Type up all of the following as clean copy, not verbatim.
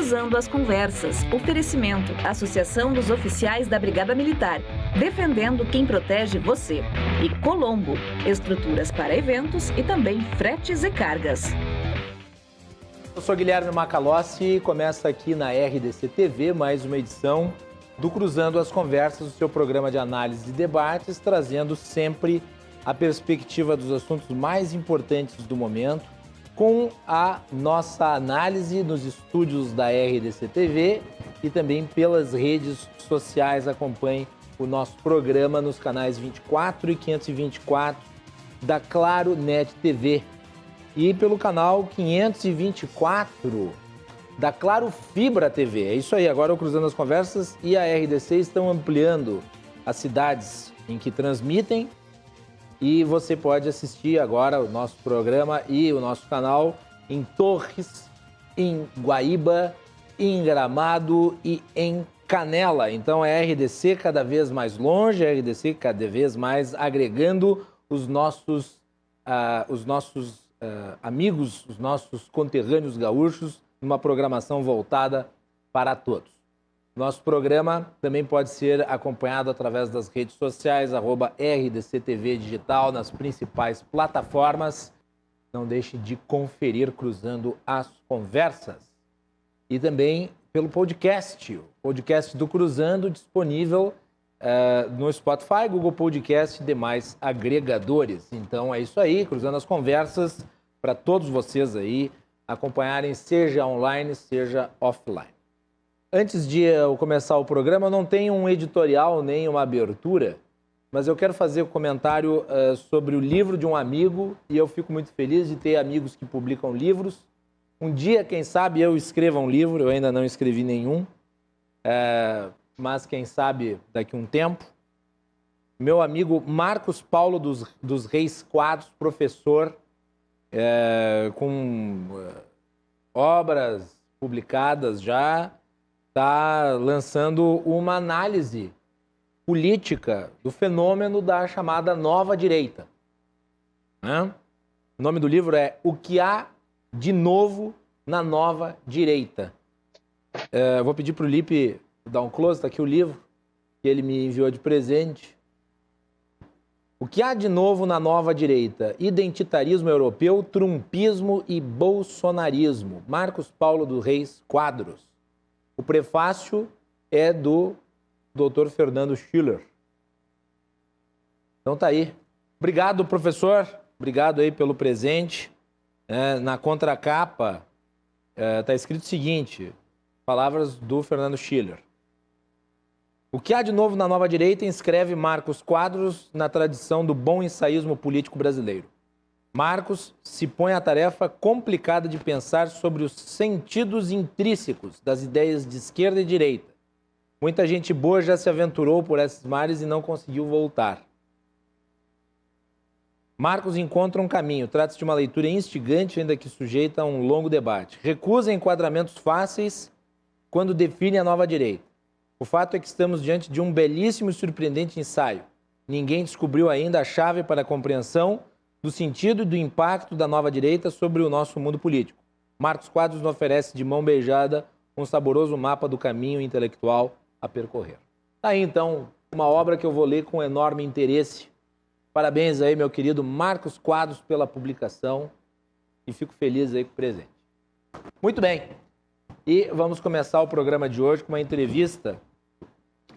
Cruzando as Conversas. Oferecimento. Associação dos Oficiais da Brigada Militar. Defendendo quem protege você. E Colombo. Estruturas para eventos e também fretes e cargas. Eu sou Guilherme Macalossi e começa aqui na RDC TV mais uma edição do Cruzando as Conversas, o seu programa de análise e debates, trazendo sempre a perspectiva dos assuntos mais importantes do momento, com a nossa análise nos estúdios da RDC TV e também pelas redes sociais. Acompanhe o nosso programa nos canais 24 e 524 da Claro Net TV e pelo canal 524 da Claro Fibra TV. É isso aí, agora o Cruzando as Conversas e a RDC estão ampliando as cidades em que transmitem e você pode assistir agora o nosso programa e o nosso canal em Torres, em Guaíba, em Gramado e em Canela. Então é a RDC cada vez mais longe, a RDC cada vez mais agregando os nossos amigos, os nossos conterrâneos gaúchos, numa programação voltada para todos. Nosso programa também pode ser acompanhado através das redes sociais, @RDCTV Digital, nas principais plataformas. Não deixe de conferir Cruzando as Conversas. E também pelo podcast, o podcast do Cruzando, disponível no Spotify, Google Podcast e demais agregadores. Então é isso aí, Cruzando as Conversas, para todos vocês aí acompanharem, seja online, seja offline. Antes de eu começar o programa, eu não tenho um editorial nem uma abertura, mas eu quero fazer um comentário sobre o livro de um amigo e eu fico muito feliz de ter amigos que publicam livros. Um dia, quem sabe, eu escreva um livro, eu ainda não escrevi nenhum, mas quem sabe daqui a um tempo. Meu amigo Marcos Paulo dos Reis Quadros, professor, com obras publicadas já, está lançando uma análise política do fenômeno da chamada nova direita. O nome do livro é O que há de novo na nova direita. Vou pedir para o Lipe dar um close, está aqui o livro que ele me enviou de presente. O que há de novo na nova direita? Identitarismo europeu, trumpismo e bolsonarismo. Marcos Paulo dos Reis Quadros. O prefácio é do Dr. Fernando Schiller. Então tá aí. Obrigado, professor. Obrigado aí pelo presente. Na contracapa está escrito o seguinte, palavras do Fernando Schiller. O que há de novo na nova direita inscreve Marcos Quadros na tradição do bom ensaísmo político brasileiro. Marcos se põe à tarefa complicada de pensar sobre os sentidos intrínsecos das ideias de esquerda e direita. Muita gente boa já se aventurou por esses mares e não conseguiu voltar. Marcos encontra um caminho, trata-se de uma leitura instigante, ainda que sujeita a um longo debate. Recusa enquadramentos fáceis quando define a nova direita. O fato é que estamos diante de um belíssimo e surpreendente ensaio. Ninguém descobriu ainda a chave para a compreensão do sentido e do impacto da nova direita sobre o nosso mundo político. Marcos Quadros nos oferece de mão beijada um saboroso mapa do caminho intelectual a percorrer. Tá aí, então, uma obra que eu vou ler com enorme interesse. Parabéns aí, meu querido Marcos Quadros, pela publicação e fico feliz aí com o presente. Muito bem. E vamos começar o programa de hoje com uma entrevista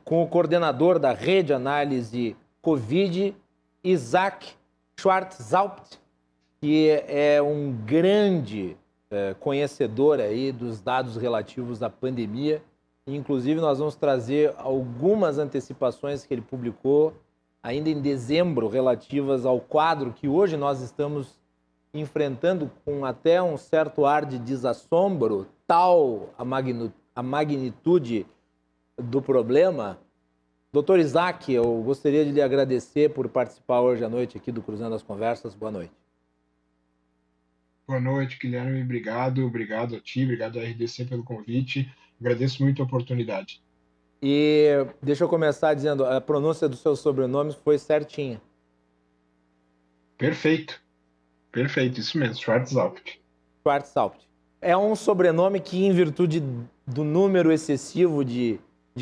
com o coordenador da Rede Análise Covid, Isaac Schwartzhaupt, que é um grande conhecedor aí dos dados relativos à pandemia. Inclusive, nós vamos trazer algumas antecipações que ele publicou ainda em dezembro, relativas ao quadro que hoje nós estamos enfrentando com até um certo ar de desassombro, tal a magnitude do problema. Doutor Isaac, eu gostaria de lhe agradecer por participar hoje à noite aqui do Cruzando as Conversas. Boa noite. Boa noite, Guilherme. Obrigado a ti, obrigado à RDC pelo convite. Agradeço muito a oportunidade. E deixa eu começar dizendo, a pronúncia do seu sobrenome foi certinha. Perfeito, isso mesmo, Schwartzhaupt. Schwartzhaupt. É um sobrenome que, em virtude do número excessivo de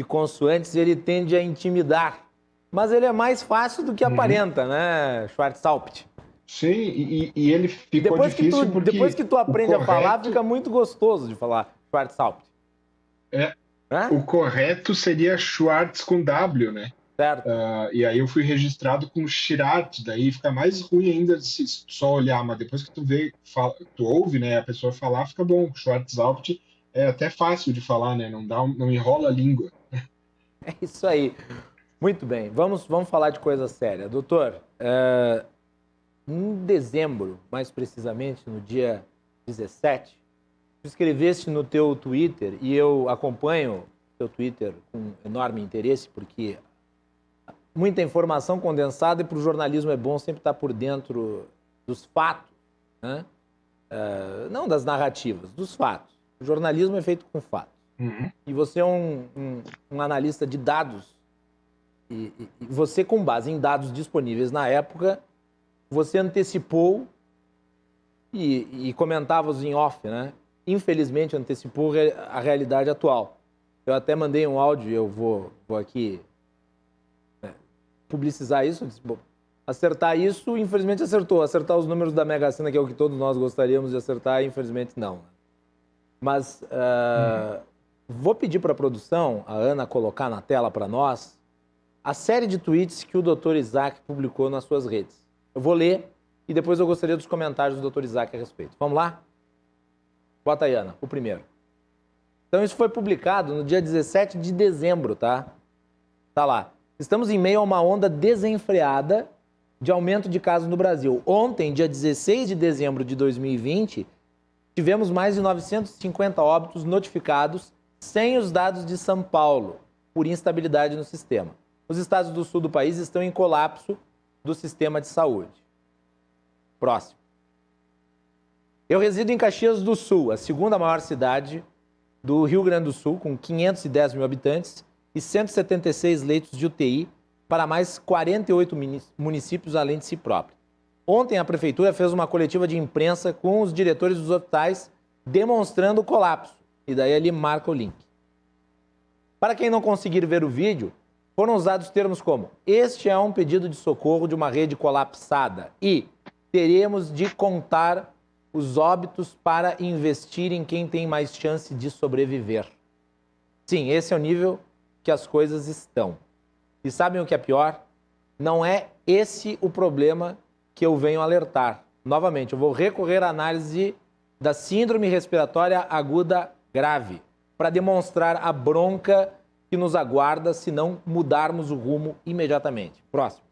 consoantes, ele tende a intimidar. Mas ele é mais fácil do que aparenta, né, Schwarzhaupt? Sim, e ele ficou difícil porque depois que tu aprende a falar, correto fica muito gostoso de falar Schwarzhaupt. o correto seria Schwartz com W, né? Certo. E aí eu fui registrado com Schirart, daí fica mais ruim ainda se só olhar, mas depois que tu vê, tu ouve, né, a pessoa falar, fica bom. Schwarzhaupt é até fácil de falar, né? Não enrola a língua. É isso aí. Muito bem. Vamos falar de coisa séria. Doutor, em dezembro, mais precisamente no dia 17, tu escreveste no teu Twitter, e eu acompanho o teu Twitter com enorme interesse, porque muita informação condensada e para o jornalismo é bom sempre estar por dentro dos fatos, né? Não das narrativas, dos fatos. O jornalismo é feito com fatos. Uhum. E você é um analista de dados. E você, com base em dados disponíveis na época, você antecipou e comentavas em off, né? Infelizmente, antecipou a realidade atual. Eu até mandei um áudio, eu vou aqui publicizar isso. Acertar isso, infelizmente acertou. Acertar os números da Mega Sena, que é o que todos nós gostaríamos de acertar, infelizmente não. Mas vou pedir para a produção, a Ana, colocar na tela para nós a série de tweets que o Dr. Isaac publicou nas suas redes. Eu vou ler e depois eu gostaria dos comentários do Dr. Isaac a respeito. Vamos lá? Bota aí, Ana, o primeiro. Então isso foi publicado no dia 17 de dezembro, tá? Tá lá. Estamos em meio a uma onda desenfreada de aumento de casos no Brasil. Ontem, dia 16 de dezembro de 2020, tivemos mais de 950 óbitos notificados sem os dados de São Paulo, por instabilidade no sistema. Os estados do sul do país estão em colapso do sistema de saúde. Próximo. Eu resido em Caxias do Sul, a segunda maior cidade do Rio Grande do Sul, com 510 mil habitantes e 176 leitos de UTI para mais 48 municípios além de si própria. Ontem a prefeitura fez uma coletiva de imprensa com os diretores dos hospitais demonstrando o colapso. E daí ali marca o link. Para quem não conseguir ver o vídeo, foram usados termos como: este é um pedido de socorro de uma rede colapsada e teremos de contar os óbitos para investir em quem tem mais chance de sobreviver. Sim, esse é o nível que as coisas estão. E sabem o que é pior? Não é esse o problema que eu venho alertar. Novamente, eu vou recorrer à análise da síndrome respiratória aguda grave para demonstrar a bronca que nos aguarda se não mudarmos o rumo imediatamente. Próximo.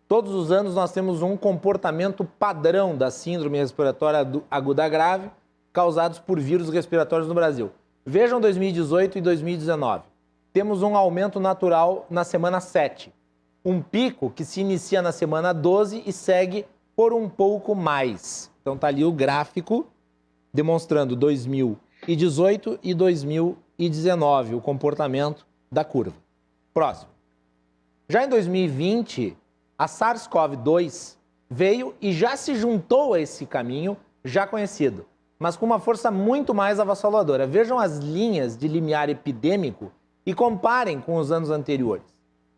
Todos os anos nós temos um comportamento padrão da síndrome respiratória aguda grave causados por vírus respiratórios no Brasil. Vejam 2018 e 2019. Temos um aumento natural na semana 7. Um pico que se inicia na semana 12 e segue por um pouco mais. Então está ali o gráfico demonstrando 2018 e 2019, o comportamento da curva. Próximo. Já em 2020, a SARS-CoV-2 veio e já se juntou a esse caminho já conhecido, mas com uma força muito mais avassaladora. Vejam as linhas de limiar epidêmico e comparem com os anos anteriores.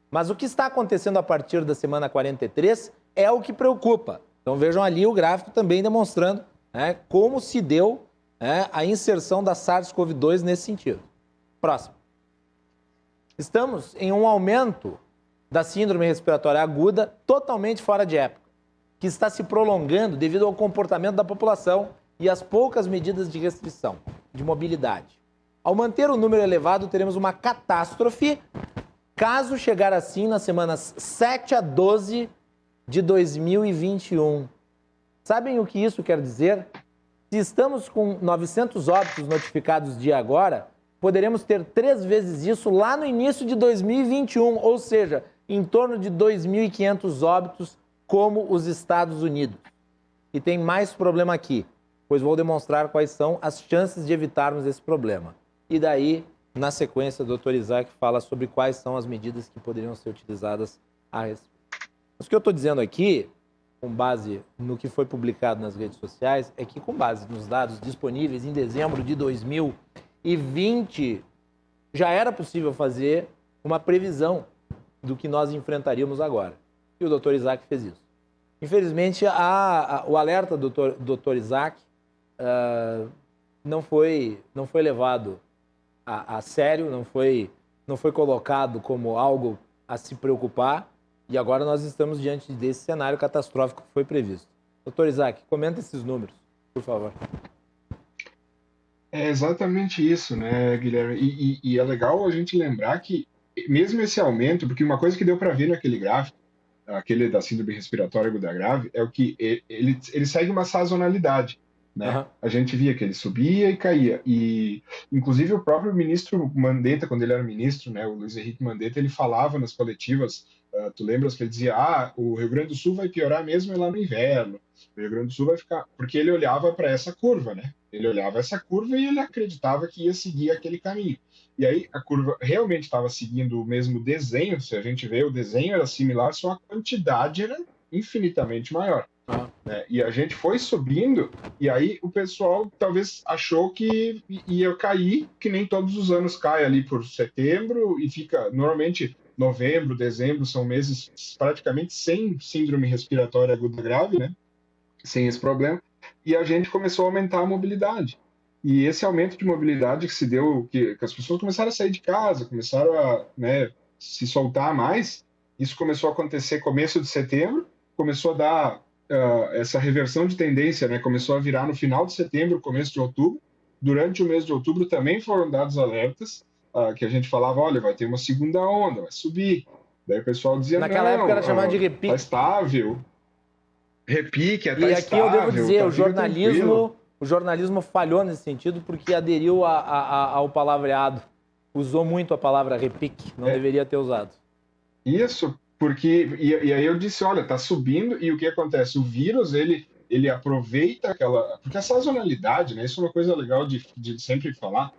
Mas o que está acontecendo a partir da semana 43 é o que preocupa. Então vejam ali o gráfico também demonstrando como se deu a inserção da SARS-CoV-2 nesse sentido. Próximo. Estamos em um aumento da síndrome respiratória aguda totalmente fora de época, que está se prolongando devido ao comportamento da população e às poucas medidas de restrição de mobilidade. Ao manter o número elevado, teremos uma catástrofe caso chegar assim nas semanas 7 a 12 de 2021. Sabem o que isso quer dizer? Se estamos com 900 óbitos notificados de agora, poderemos ter 3 vezes isso lá no início de 2021, ou seja, em torno de 2.500 óbitos, como os Estados Unidos. E tem mais problema aqui, pois vou demonstrar quais são as chances de evitarmos esse problema. E daí, na sequência, o Dr. Isaac fala sobre quais são as medidas que poderiam ser utilizadas a respeito. Mas o que eu estou dizendo aqui com base no que foi publicado nas redes sociais, é que com base nos dados disponíveis em dezembro de 2020, já era possível fazer uma previsão do que nós enfrentaríamos agora. E o Dr. Isaac fez isso. Infelizmente, o alerta do Dr. Isaac não foi levado a sério, não foi colocado como algo a se preocupar, e agora nós estamos diante desse cenário catastrófico que foi previsto. Dr. Isaac, comenta esses números, por favor. É exatamente isso, né, Guilherme? E é legal a gente lembrar que, mesmo esse aumento, porque uma coisa que deu para ver naquele gráfico, aquele da síndrome respiratória aguda grave, é o que ele segue uma sazonalidade, né? Uhum. A gente via que ele subia e caía. E, inclusive, o próprio ministro Mandetta, quando ele era ministro, né, o Luiz Henrique Mandetta, ele falava nas coletivas, tu lembras que ele dizia, o Rio Grande do Sul vai piorar mesmo lá no inverno, o Rio Grande do Sul vai ficar... Porque ele olhava para essa curva, né? Ele olhava essa curva e ele acreditava que ia seguir aquele caminho. E aí a curva realmente estava seguindo o mesmo desenho, se a gente vê, o desenho era similar, só a quantidade era infinitamente maior. Né? E a gente foi subindo, e aí o pessoal talvez achou que ia cair, que nem todos os anos cai ali por setembro, e fica, normalmente, novembro, dezembro, são meses praticamente sem síndrome respiratória aguda grave, né? Sem esse problema, e a gente começou a aumentar a mobilidade. E esse aumento de mobilidade que se deu, que as pessoas começaram a sair de casa, começaram a, né, se soltar mais, isso começou a acontecer começo de setembro, começou a dar essa reversão de tendência, né, começou a virar no final de setembro, começo de outubro. Durante o mês de outubro também foram dados alertas, que a gente falava, olha, vai ter uma segunda onda, vai subir. Daí o pessoal dizia, naquela época era chamado de repique. Tá estável. Repique, tá e aqui estável, eu devo dizer, tá o jornalismo falhou nesse sentido porque aderiu ao palavreado. Usou muito a palavra repique, não deveria ter usado. Isso, porque... E aí eu disse, olha, tá subindo, e o que acontece? O vírus, ele aproveita aquela... Porque a sazonalidade, né, isso é uma coisa legal de sempre falar,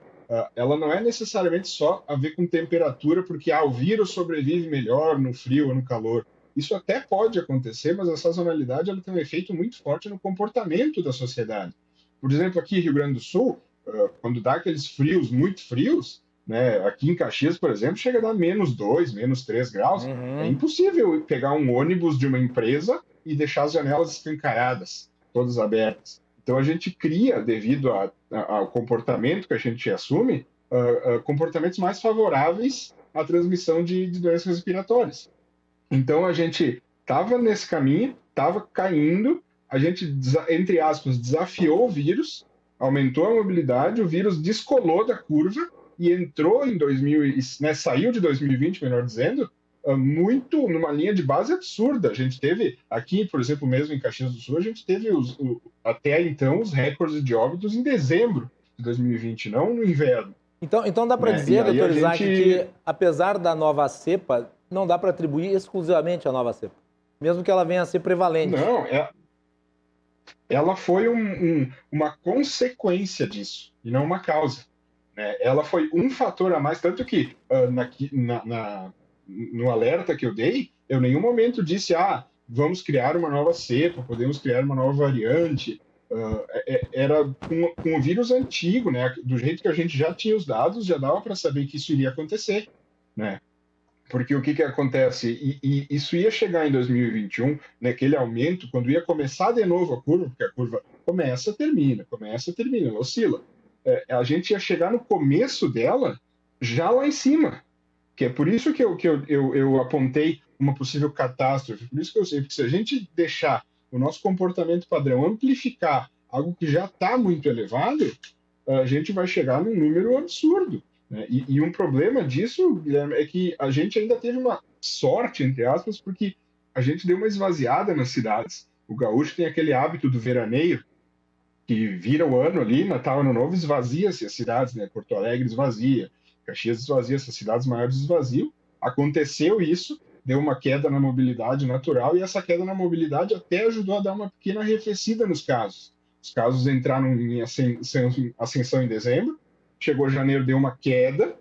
ela não é necessariamente só a ver com temperatura, porque o vírus sobrevive melhor no frio ou no calor. Isso até pode acontecer, mas a sazonalidade ela tem um efeito muito forte no comportamento da sociedade. Por exemplo, aqui em Rio Grande do Sul, quando dá aqueles frios, muito frios, né, aqui em Caxias, por exemplo, chega a dar -2, -3 graus. Uhum. É impossível pegar um ônibus de uma empresa e deixar as janelas escancaradas, todas abertas. Então a gente cria, devido ao comportamento que a gente assume, comportamentos mais favoráveis à transmissão de doenças respiratórias. Então a gente estava nesse caminho, estava caindo, a gente, entre aspas, desafiou o vírus, aumentou a mobilidade, o vírus descolou da curva e entrou em 2000, né, saiu de 2020, melhor dizendo, muito numa linha de base absurda. A gente teve, aqui, por exemplo, mesmo em Caxias do Sul, a gente teve até então os recordes de óbitos em dezembro de 2020, não no inverno. Então dá para dizer, doutor Isaac, que apesar da nova cepa, não dá para atribuir exclusivamente à nova cepa, mesmo que ela venha a ser prevalente. Não, ela foi uma consequência disso, e não uma causa. Né? Ela foi um fator a mais, tanto que no alerta que eu dei, eu em nenhum momento disse, vamos criar uma nova cepa, podemos criar uma nova variante. Era com o vírus antigo, né? Do jeito que a gente já tinha os dados, já dava para saber que isso iria acontecer. Né? Porque o que acontece? E isso ia chegar em 2021, naquele aumento, quando ia começar de novo a curva, porque a curva começa, termina, ela oscila. A gente ia chegar no começo dela já lá em cima. Que é por isso que eu apontei uma possível catástrofe. Por isso que eu sei, porque se a gente deixar o nosso comportamento padrão amplificar algo que já está muito elevado, a gente vai chegar num número absurdo. Né? E um problema disso, Guilherme, é que a gente ainda teve uma sorte, entre aspas, porque a gente deu uma esvaziada nas cidades. O gaúcho tem aquele hábito do veraneio, que vira o ano ali, Natal, Ano Novo, esvazia-se as cidades, né? Porto Alegre esvazia, Caxias esvazia, essas cidades maiores esvaziam. Aconteceu isso, deu uma queda na mobilidade natural, e essa queda na mobilidade até ajudou a dar uma pequena arrefecida nos casos. Os casos entraram em ascensão em dezembro, chegou janeiro, deu uma queda,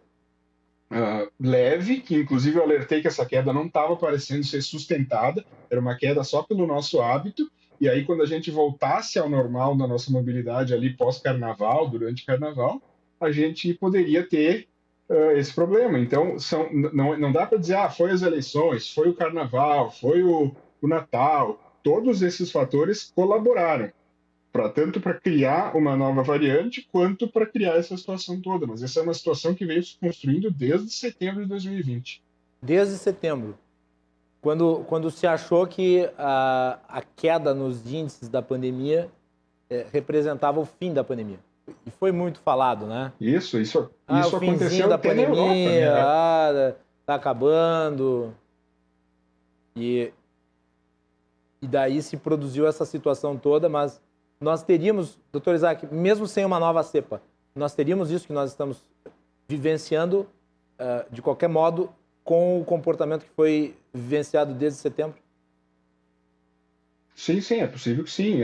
leve, que inclusive eu alertei que essa queda não estava parecendo ser sustentada, era uma queda só pelo nosso hábito, e aí quando a gente voltasse ao normal da nossa mobilidade ali pós-carnaval, durante carnaval, a gente poderia ter esse problema. Então, não dá para dizer, foi as eleições, foi o carnaval, foi o Natal, todos esses fatores colaboraram tanto para criar uma nova variante, quanto para criar essa situação toda. Mas essa é uma situação que veio se construindo desde setembro de 2020. Desde setembro, quando se achou que a queda nos índices da pandemia representava o fim da pandemia. E foi muito falado, né? Isso o aconteceu da até pandemia, na Europa, né? Tá acabando. E daí se produziu essa situação toda, mas nós teríamos, doutor Isaac, mesmo sem uma nova cepa, nós teríamos isso que nós estamos vivenciando, de qualquer modo, com o comportamento que foi vivenciado desde setembro? Sim, é possível que sim.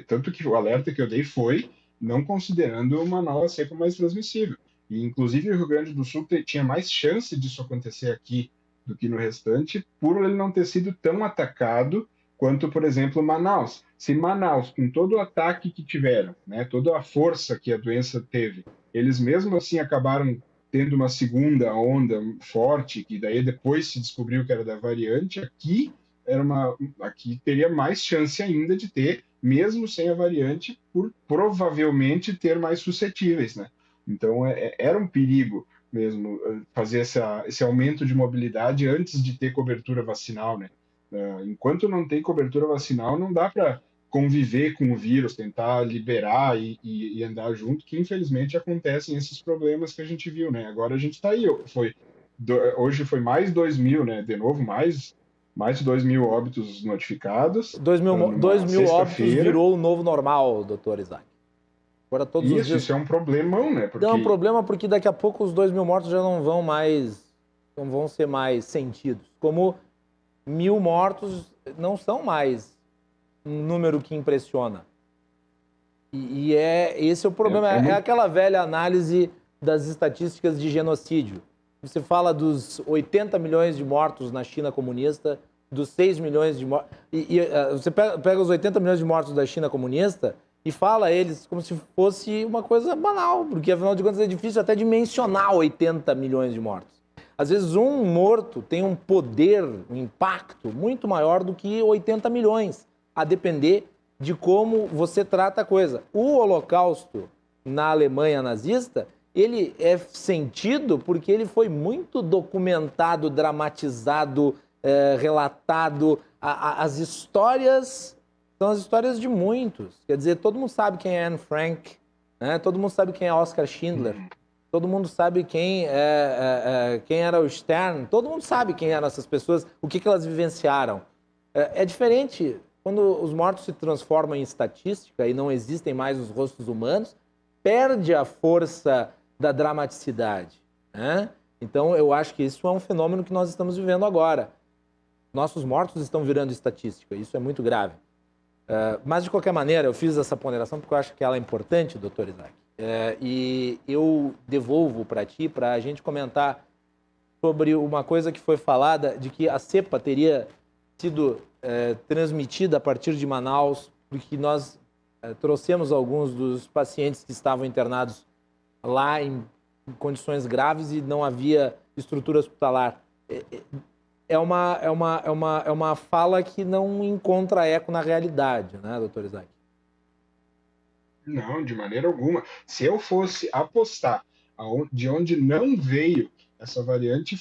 Tanto que o alerta que eu dei foi não considerando uma nova cepa mais transmissível. E, inclusive, o Rio Grande do Sul tinha mais chance disso acontecer aqui do que no restante, por ele não ter sido tão atacado quanto, por exemplo, Manaus. Se Manaus, com todo o ataque que tiveram, né, toda a força que a doença teve, eles mesmo assim acabaram tendo uma segunda onda forte, que daí depois se descobriu que era da variante, aqui teria mais chance ainda de ter, mesmo sem a variante, por provavelmente ter mais suscetíveis, né? Então, era um perigo mesmo fazer esse aumento de mobilidade antes de ter cobertura vacinal, né? Enquanto não tem cobertura vacinal, não dá para conviver com o vírus, tentar liberar e andar junto, que infelizmente acontecem esses problemas que a gente viu, né? Agora a gente está aí, hoje foi mais 2.000, né? De novo, mais de 2.000 óbitos notificados. 2.000 óbitos virou o novo normal, doutor Isaac. Agora todos os dias... Isso é um problemão, né? Porque... É um problema porque daqui a pouco os 2.000 mortos já não vão ser mais sentidos. Como 1.000 mortos não são mais um número que impressiona. E esse é o problema. É aquela velha análise das estatísticas de genocídio. Você fala dos 80 milhões de mortos na China comunista, dos 6 milhões de mortos... Você pega os 80 milhões de mortos da China comunista e fala a eles como se fosse uma coisa banal, porque, afinal de contas, é difícil até de mencionar 80 milhões de mortos. Às vezes, um morto tem um poder, um impacto muito maior do que 80 milhões, a depender de como você trata a coisa. O Holocausto na Alemanha nazista... ele é sentido porque ele foi muito documentado, dramatizado, relatado. As histórias são as histórias de muitos. Quer dizer, todo mundo sabe quem é Anne Frank, né? Todo mundo sabe quem é Oskar Schindler, todo mundo sabe quem era o Stern, todo mundo sabe quem eram essas pessoas, o que elas vivenciaram. É diferente quando os mortos se transformam em estatística e não existem mais os rostos humanos, perde a força da dramaticidade, né? Então, eu acho que isso é um fenômeno que nós estamos vivendo agora. Nossos mortos estão virando estatística, isso é muito grave. Mas, de qualquer maneira, eu fiz essa ponderação porque eu acho que ela é importante, doutor Isaac. E eu devolvo para ti, para a gente comentar sobre uma coisa que foi falada, de que a cepa teria sido transmitida a partir de Manaus, porque nós trouxemos alguns dos pacientes que estavam internados lá em condições graves e não havia estrutura hospitalar. É uma fala que não encontra eco na realidade, né, doutor Isaac? Não, de maneira alguma. Se eu fosse apostar de onde não veio essa variante,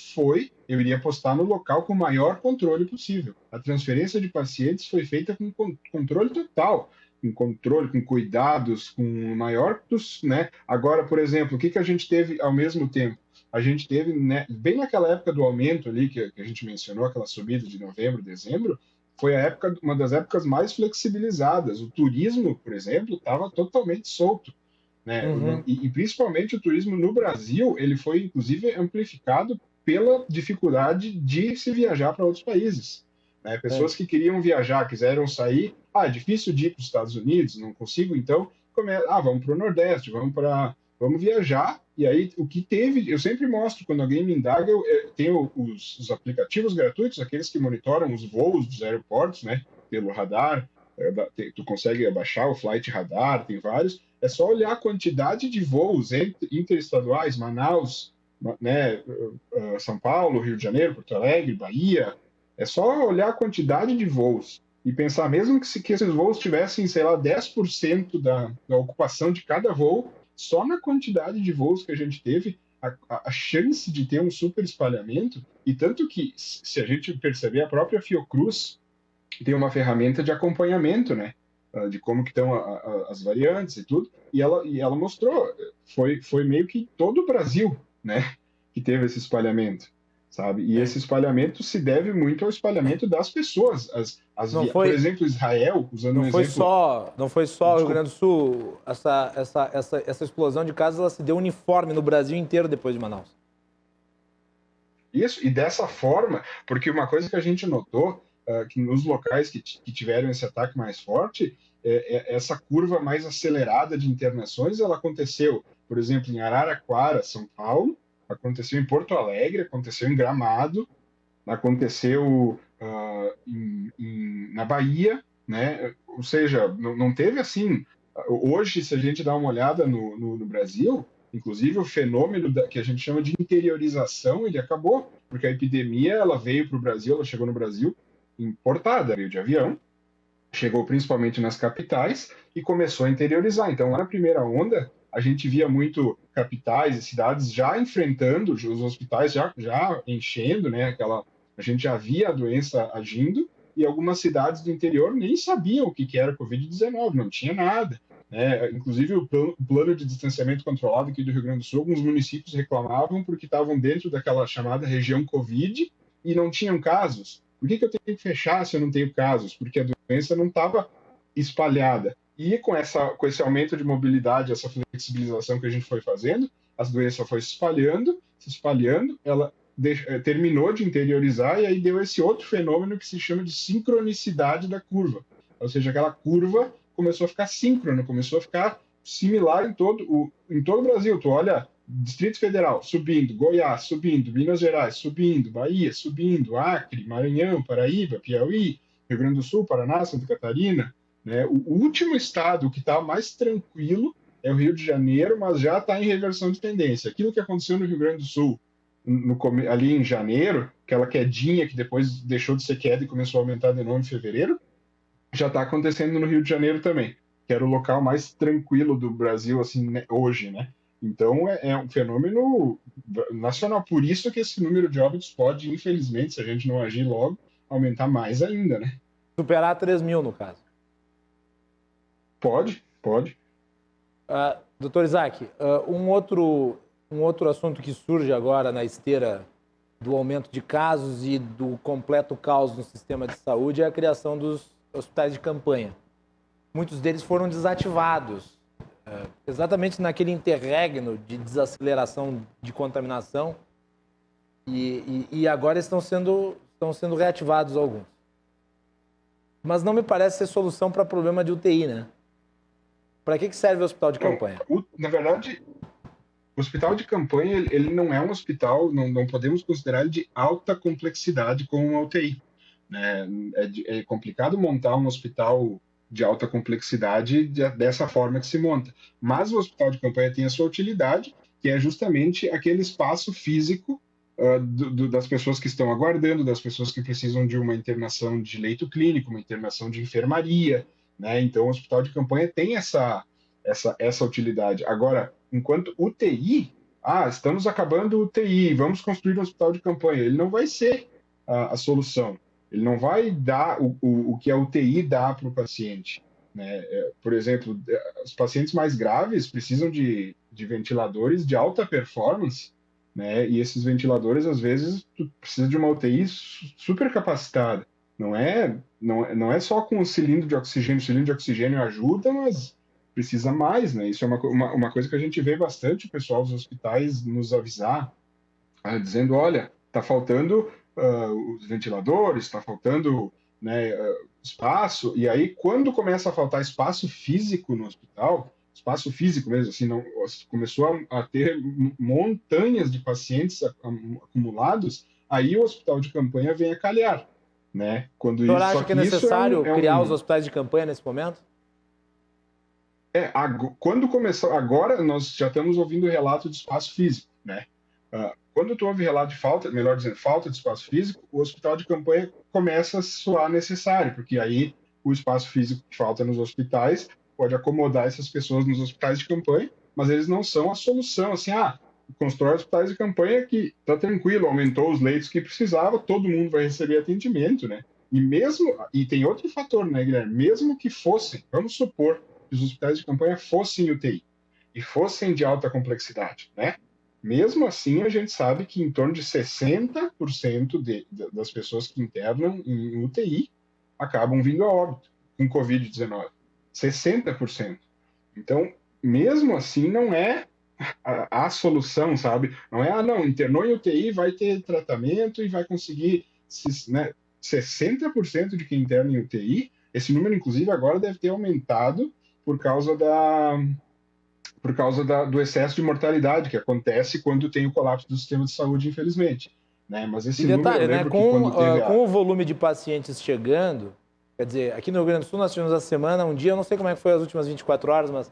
eu iria apostar no local com o maior controle possível. A transferência de pacientes foi feita com controle total, com controle, com cuidados, com o maior dos, né? Agora, por exemplo, o que a gente teve ao mesmo tempo? A gente teve, né, bem naquela época do aumento ali que a gente mencionou, aquela subida de novembro, dezembro, foi uma das épocas mais flexibilizadas. O turismo, por exemplo, estava totalmente solto, né? E principalmente o turismo no Brasil, ele foi inclusive amplificado pela dificuldade de se viajar para outros países. Né? Pessoas que queriam viajar, quiseram sair, é difícil de ir para os Estados Unidos, não consigo, então, vamos para o Nordeste, vamos para vamos viajar. E aí, o que teve, eu sempre mostro, quando alguém me indaga, tenho os aplicativos gratuitos, aqueles que monitoram os voos dos aeroportos, né, pelo radar, tu consegue baixar o Flight Radar, tem vários. É só olhar a quantidade de voos interestaduais, Manaus, né, São Paulo, Rio de Janeiro, Porto Alegre, Bahia. É só olhar a quantidade de voos e pensar, mesmo que esses voos tivessem, sei lá, 10% da ocupação de cada voo, só na quantidade de voos que a gente teve, a chance de ter um super espalhamento, e tanto que, se a gente perceber, a própria Fiocruz tem uma ferramenta de acompanhamento, né, de como que estão as variantes e tudo, e ela mostrou, foi meio que todo o Brasil, né, que teve esse espalhamento, sabe? E esse espalhamento se deve muito ao espalhamento das pessoas. Por exemplo, Israel, usando um exemplo... Não foi só o Rio Grande do Sul, essa explosão de casos, ela se deu uniforme no Brasil inteiro depois de Manaus. Isso, e dessa forma, porque uma coisa que a gente notou, que nos locais que tiveram esse ataque mais forte, essa curva mais acelerada de internações, ela aconteceu, por exemplo, em Araraquara, São Paulo, aconteceu em Porto Alegre, aconteceu em Gramado, aconteceu na Bahia, né? Ou seja, não teve assim... Hoje, se a gente dá uma olhada no Brasil, inclusive o fenômeno que a gente chama de interiorização, ele acabou, porque a epidemia ela veio para o Brasil, ela chegou no Brasil importada, veio de avião, chegou principalmente nas capitais e começou a interiorizar. Então, lá na primeira onda, a gente via muito capitais e cidades já enfrentando, os hospitais já enchendo, né? A gente já via a doença agindo, e algumas cidades do interior nem sabiam o que era Covid-19, não tinha nada. Né? Inclusive, o plano de distanciamento controlado aqui do Rio Grande do Sul, alguns municípios reclamavam porque estavam dentro daquela chamada região Covid e não tinham casos. Por que eu tenho que fechar se eu não tenho casos? Porque a doença não estava espalhada. E com esse aumento de mobilidade, essa flexibilização que a gente foi fazendo, a doença foi se espalhando, ela terminou de interiorizar, e aí deu esse outro fenômeno que se chama de sincronicidade da curva. Ou seja, aquela curva começou a ficar síncrona, começou a ficar similar em todo o Brasil. Tu olha, Distrito Federal subindo, Goiás subindo, Minas Gerais subindo, Bahia subindo, Acre, Maranhão, Paraíba, Piauí, Rio Grande do Sul, Paraná, Santa Catarina. Né? O último estado que está mais tranquilo é o Rio de Janeiro, mas já está em reversão de tendência. Aquilo que aconteceu no Rio Grande do Sul ali em janeiro, aquela quedinha que depois deixou de ser queda e começou a aumentar de novo em fevereiro, já está acontecendo no Rio de Janeiro também, que era o local mais tranquilo do Brasil assim, né, hoje, né? Então é um fenômeno nacional. Por isso que esse número de óbitos pode, infelizmente, se a gente não agir logo, aumentar mais ainda, né? Superar 3 mil, no caso. Pode. Doutor Isaac, um outro assunto que surge agora na esteira do aumento de casos e do completo caos no sistema de saúde é a criação dos hospitais de campanha. Muitos deles foram desativados, exatamente naquele interregno de desaceleração de contaminação, e agora estão sendo reativados alguns. Mas não me parece ser solução para problema de UTI, né? Para que serve o hospital de campanha? Na verdade, o hospital de campanha ele não é um hospital, não podemos considerar ele de alta complexidade como uma UTI. Né? É complicado montar um hospital de alta complexidade dessa forma que se monta. Mas o hospital de campanha tem a sua utilidade, que é justamente aquele espaço físico das pessoas que estão aguardando, das pessoas que precisam de uma internação de leito clínico, uma internação de enfermaria. Né? Então, o hospital de campanha tem essa utilidade. Agora, enquanto UTI, estamos acabando o UTI, vamos construir um hospital de campanha. Ele não vai ser a solução. Ele não vai dar o que a UTI dá para o paciente. Né? Por exemplo, os pacientes mais graves precisam de ventiladores de alta performance, né? E esses ventiladores, às vezes, precisa de uma UTI super capacitada. Não é só com o cilindro de oxigênio. O cilindro de oxigênio ajuda, mas precisa mais, né? Isso é uma coisa que a gente vê bastante o pessoal dos hospitais nos avisar, dizendo, olha, está faltando os ventiladores, está faltando, né, espaço. E aí, quando começa a faltar espaço físico no hospital, espaço físico mesmo, assim, não, começou a ter montanhas de pacientes acumulados, aí o hospital de campanha vem a calhar, né? O senhor acha Só que é que isso necessário criar os hospitais de campanha nesse momento? Quando começou, agora nós já estamos ouvindo relato de espaço físico, né? Quando tu ouve relato de falta, melhor dizendo, falta de espaço físico, o hospital de campanha começa a soar necessário, porque aí o espaço físico que falta nos hospitais pode acomodar essas pessoas nos hospitais de campanha, mas eles não são a solução, assim, constrói hospitais de campanha que tá tranquilo, aumentou os leitos que precisava, todo mundo vai receber atendimento, né? E tem outro fator, né, Guilherme? Mesmo que fossem, vamos supor, que os hospitais de campanha fossem UTI e fossem de alta complexidade, né? Mesmo assim, a gente sabe que em torno de 60% das pessoas que internam em UTI acabam vindo a óbito com Covid-19. 60%. Então, mesmo assim, não é a solução, sabe? Não é, não, internou em UTI, vai ter tratamento e vai conseguir, né? 60% de quem interna em UTI, esse número, inclusive, agora deve ter aumentado por causa do excesso de mortalidade que acontece quando tem o colapso do sistema de saúde, infelizmente. Né? Mas esse detalhe, número, eu lembro que quando teve com o volume de pacientes chegando, quer dizer, aqui no Rio Grande do Sul nós tivemos a semana, um dia, eu não sei como é que foi as últimas 24 horas, mas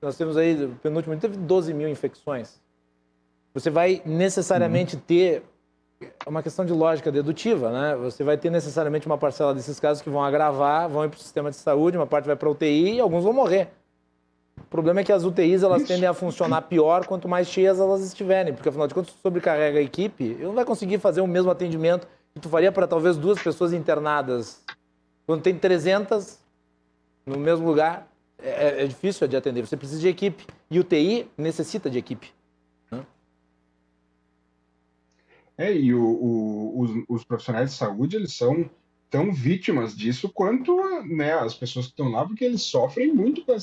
nós temos aí, o penúltimo dia, teve 12 mil infecções. Você vai necessariamente ter uma questão de lógica dedutiva, né? Você vai ter necessariamente uma parcela desses casos que vão agravar, vão ir para o sistema de saúde, uma parte vai para a UTI e alguns vão morrer. O problema é que as UTIs elas tendem a funcionar pior quanto mais cheias elas estiverem, porque afinal de contas, tu sobrecarrega a equipe, ele não vai conseguir fazer o mesmo atendimento que tu faria para talvez 2 pessoas internadas. Quando tem 300 no mesmo lugar, é difícil de atender. Você precisa de equipe. E UTI necessita de equipe. E os profissionais de saúde, eles são tão vítimas disso quanto, né, as pessoas que estão lá, porque eles sofrem muito com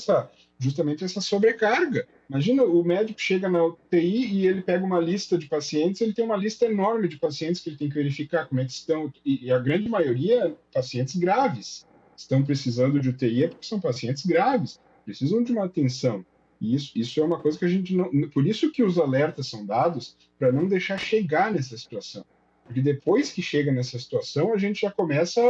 justamente essa sobrecarga. Imagina, o médico chega na UTI e ele pega uma lista de pacientes, ele tem uma lista enorme de pacientes que ele tem que verificar como é que estão, e a grande maioria, pacientes graves. Estão precisando de UTI porque são pacientes graves, precisam de uma atenção. E isso é uma coisa que a gente não... Por isso que os alertas são dados, para não deixar chegar nessa situação. Porque depois que chega nessa situação, a gente já começa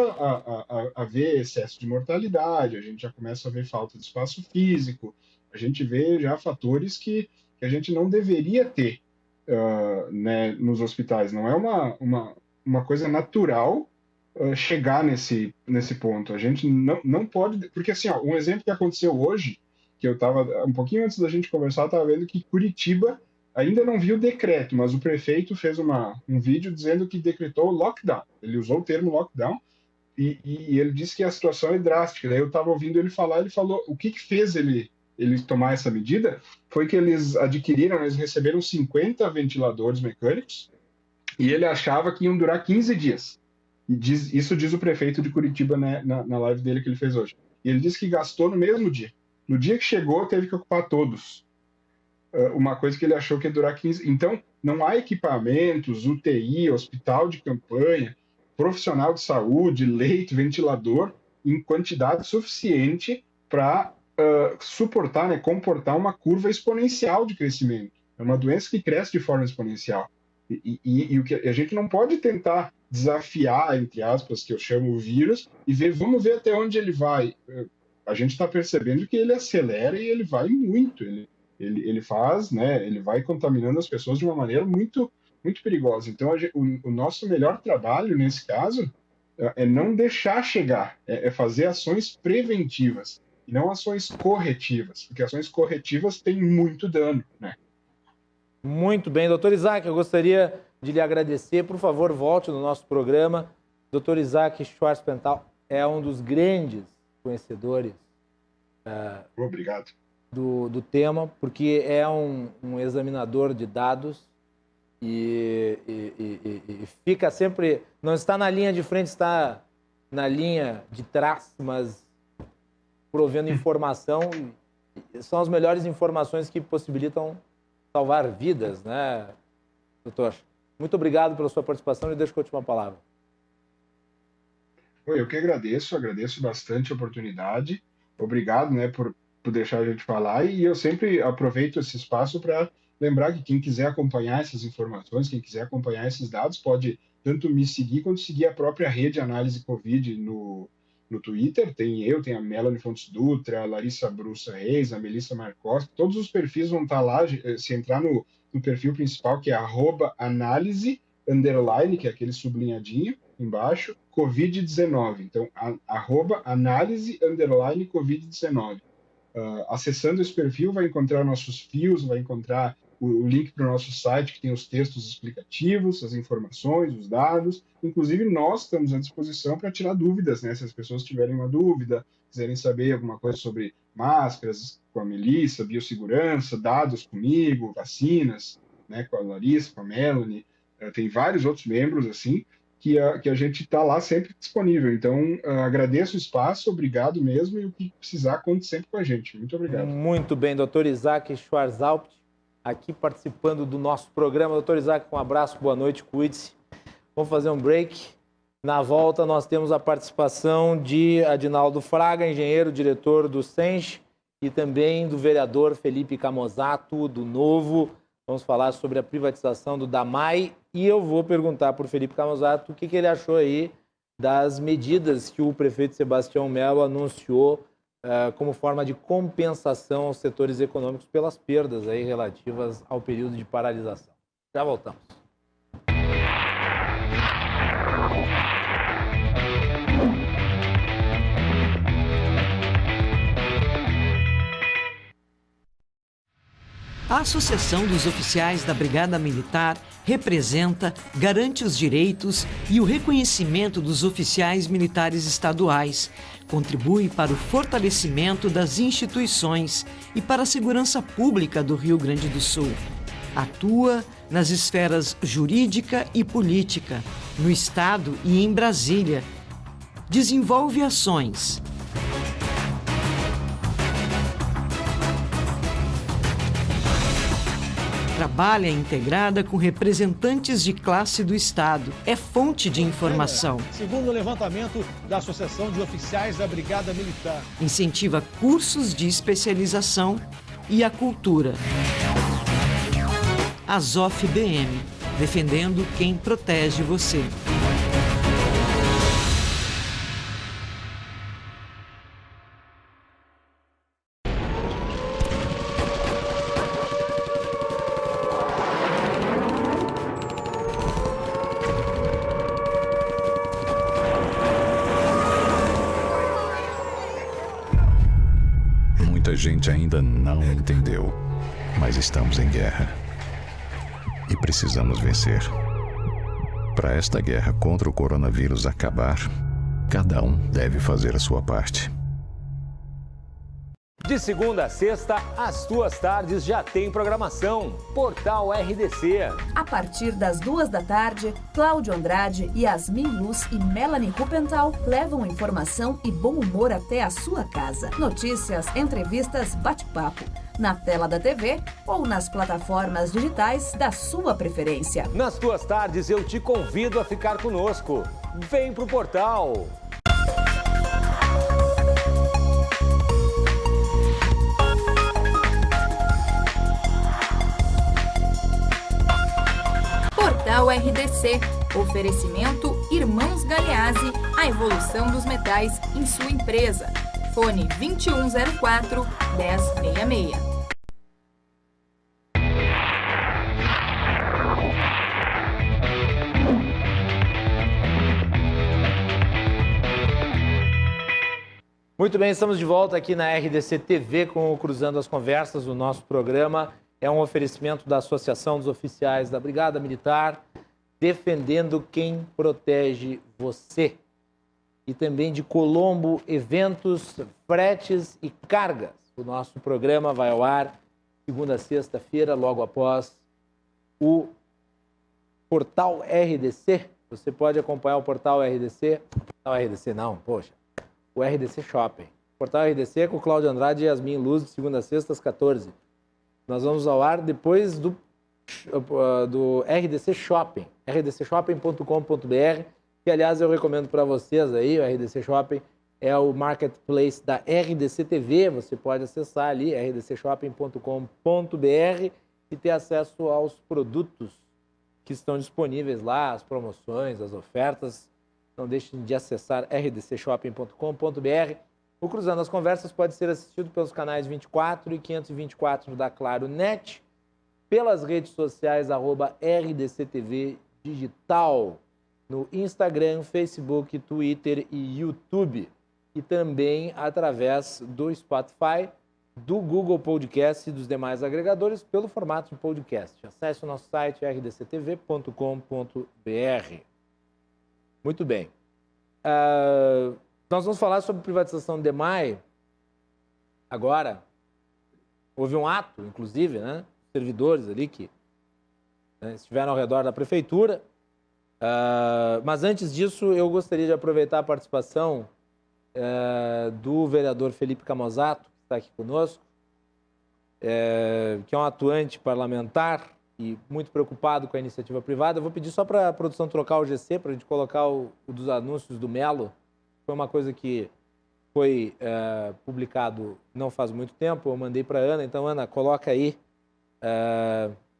a ver excesso de mortalidade, a gente já começa a ver falta de espaço físico, a gente vê já fatores que a gente não deveria ter né, nos hospitais. Não é uma coisa natural chegar nesse ponto. A gente não pode... Porque, assim, um exemplo que aconteceu hoje, que eu estava, um pouquinho antes da gente conversar, estava vendo que Curitiba ainda não viu o decreto, mas o prefeito fez um vídeo dizendo que decretou lockdown. Ele usou o termo lockdown e ele disse que a situação é drástica. Daí eu estava ouvindo ele falar, ele falou, o que fez ele tomar essa medida foi que eles receberam 50 ventiladores mecânicos e ele achava que iam durar 15 dias. Isso diz o prefeito de Curitiba, né, na live dele que ele fez hoje. E ele disse que gastou no mesmo dia. No dia que chegou, teve que ocupar todos. Uma coisa que ele achou que ia durar 15... Então, não há equipamentos, UTI, hospital de campanha, profissional de saúde, leito, ventilador, em quantidade suficiente para suportar, né, comportar uma curva exponencial de crescimento. É uma doença que cresce de forma exponencial. E o que a gente não pode tentar desafiar, entre aspas, que eu chamo o vírus, e vamos ver até onde ele vai. A gente está percebendo que ele acelera e ele vai muito. Ele faz, né? Ele vai contaminando as pessoas de uma maneira muito, muito perigosa. Então, o nosso melhor trabalho nesse caso é não deixar chegar, é fazer ações preventivas e não ações corretivas, porque ações corretivas têm muito dano, né? Muito bem, doutor Isaac, eu gostaria de lhe agradecer. Por favor, volte no nosso programa. Doutor Isaac Schwarzpental é um dos grandes conhecedores Obrigado. Do tema, porque é um examinador de dados e fica sempre... Não está na linha de frente, está na linha de trás, mas provendo informação. São as melhores informações que possibilitam salvar vidas, né, doutor? Muito obrigado pela sua participação e deixo com a última palavra. Eu que agradeço bastante a oportunidade. Obrigado, né, por por deixar a gente falar, e eu sempre aproveito esse espaço para lembrar que quem quiser acompanhar essas informações, quem quiser acompanhar esses dados, pode tanto me seguir quanto seguir a própria rede Análise Covid no Twitter. Tem a Melanie Fontes Dutra, a Larissa Brussa Reis, a Melissa Marcos, todos os perfis vão estar lá. Se entrar no perfil principal, que é @análise_, que é aquele sublinhadinho embaixo, Covid-19. Então, @análise_Covid-19. Acessando esse perfil, vai encontrar nossos fios, vai encontrar o link para o nosso site, que tem os textos explicativos, as informações, os dados. Inclusive, nós estamos à disposição para tirar dúvidas, né? Se as pessoas tiverem uma dúvida, quiserem saber alguma coisa sobre máscaras com a Melissa, biossegurança, dados comigo, vacinas, né? Com a Larissa, com a Melanie, tem vários outros membros, assim, que a gente está lá sempre disponível. Então, agradeço o espaço, obrigado mesmo, e o que precisar, conte sempre com a gente. Muito obrigado. Muito bem, doutor Isaac Schwarzalpt, aqui participando do nosso programa. Doutor Isaac, um abraço, boa noite, cuide-se. Vamos fazer um break. Na volta, nós temos a participação de Adinaldo Fraga, engenheiro, diretor do SENS, e também do vereador Felipe Camozato, do Novo. Vamos falar sobre a privatização do DAMAI, e eu vou perguntar para o Felipe Camozato o que ele achou aí das medidas que o prefeito Sebastião Melo anunciou como forma de compensação aos setores econômicos pelas perdas aí relativas ao período de paralisação. Já voltamos. A Associação dos Oficiais da Brigada Militar representa, garante os direitos e o reconhecimento dos oficiais militares estaduais, contribui para o fortalecimento das instituições e para a segurança pública do Rio Grande do Sul. Atua nas esferas jurídica e política, no Estado e em Brasília. Desenvolve ações. Trabalha integrada com representantes de classe do Estado. É fonte de informação. Segundo o levantamento da Associação de Oficiais da Brigada Militar. Incentiva cursos de especialização e a cultura. Azof BM, defendendo quem protege você. Muita gente ainda não entendeu, mas estamos em guerra. E precisamos vencer. Para esta guerra contra o coronavírus acabar, cada um deve fazer a sua parte. De segunda a sexta, às 14h já tem programação. Portal RDC. A partir das 14h, Cláudio Andrade, Yasmin Luz e Melanie Ruppenthal levam informação e bom humor até a sua casa. Notícias, entrevistas, bate-papo. Na tela da TV ou nas plataformas digitais da sua preferência. Nas tuas tardes, eu te convido a ficar conosco. Vem pro Portal. Portal RDC. Oferecimento Irmãos Galeazzi, a evolução dos metais em sua empresa. Fone 2104-1066. Muito bem, estamos de volta aqui na RDC TV com o Cruzando as Conversas. O nosso programa é um oferecimento da Associação dos Oficiais da Brigada Militar, defendendo quem protege você. E também de Colombo Eventos, Fretes e Cargas. O nosso programa vai ao ar segunda a sexta-feira, logo após o Portal RDC. Você pode acompanhar o Portal RDC. Não, RDC não, poxa. O RDC Shopping. Portal RDC com o Cláudio Andrade e Yasmin Luz, de segunda a sexta, às 14h. Nós vamos ao ar depois do RDC Shopping, rdcshopping.com.br, que, aliás, eu recomendo para vocês aí, o RDC Shopping é o marketplace da RDC TV. Você pode acessar ali, rdcshopping.com.br, e ter acesso aos produtos que estão disponíveis lá, as promoções, as ofertas. Não deixem de acessar rdcshopping.com.br. O Cruzando as Conversas pode ser assistido pelos canais 24 e 524 da Claro Net, pelas redes sociais @RDCTV Digital, no Instagram, Facebook, Twitter e YouTube, e também através do Spotify, do Google Podcast e dos demais agregadores pelo formato de podcast. Acesse o nosso site rdctv.com.br. Muito bem. Nós vamos falar sobre privatização do DEMAI agora. Houve um ato, inclusive, né? Servidores ali que estiveram ao redor da prefeitura. Mas antes disso, eu gostaria de aproveitar a participação do vereador Felipe Camozzato, que está aqui conosco, que é um atuante parlamentar e muito preocupado com a iniciativa privada. Eu vou pedir só para a produção trocar o GC, para a gente colocar o dos anúncios do Melo. Foi uma coisa que foi publicado não faz muito tempo, eu mandei para a Ana. Então, Ana, coloca aí.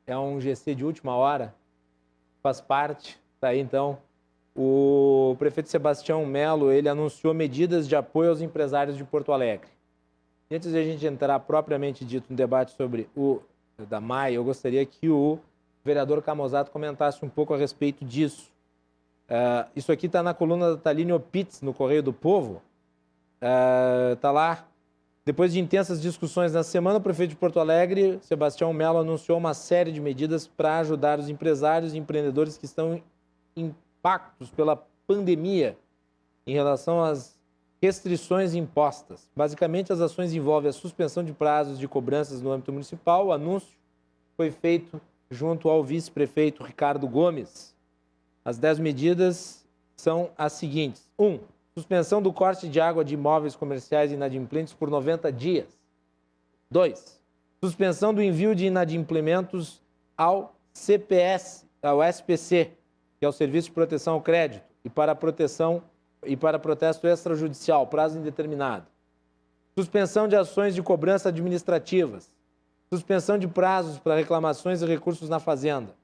É um GC de última hora, faz parte. Tá aí, então. O prefeito Sebastião Melo, ele anunciou medidas de apoio aos empresários de Porto Alegre. E antes de a gente entrar propriamente dito no debate sobre o DEMAI, eu gostaria que o vereador Camozzato comentasse um pouco a respeito disso. Isso aqui está na coluna da Taline Opitz, no Correio do Povo. Está lá. Depois de intensas discussões na semana, o prefeito de Porto Alegre, Sebastião Melo, anunciou uma série de medidas para ajudar os empresários e empreendedores que estão impactos pela pandemia em relação às restrições impostas. Basicamente, as ações envolvem a suspensão de prazos de cobranças no âmbito municipal. O anúncio foi feito junto ao vice-prefeito Ricardo Gomes. As 10 medidas são as seguintes. 1. Suspensão do corte de água de imóveis comerciais inadimplentes por 90 dias. 2. Suspensão do envio de inadimplementos ao CPS, ao SPC, que é o Serviço de Proteção ao Crédito, e para protesto extrajudicial, prazo indeterminado. Suspensão de ações de cobrança administrativas. Suspensão de prazos para reclamações e recursos na Fazenda.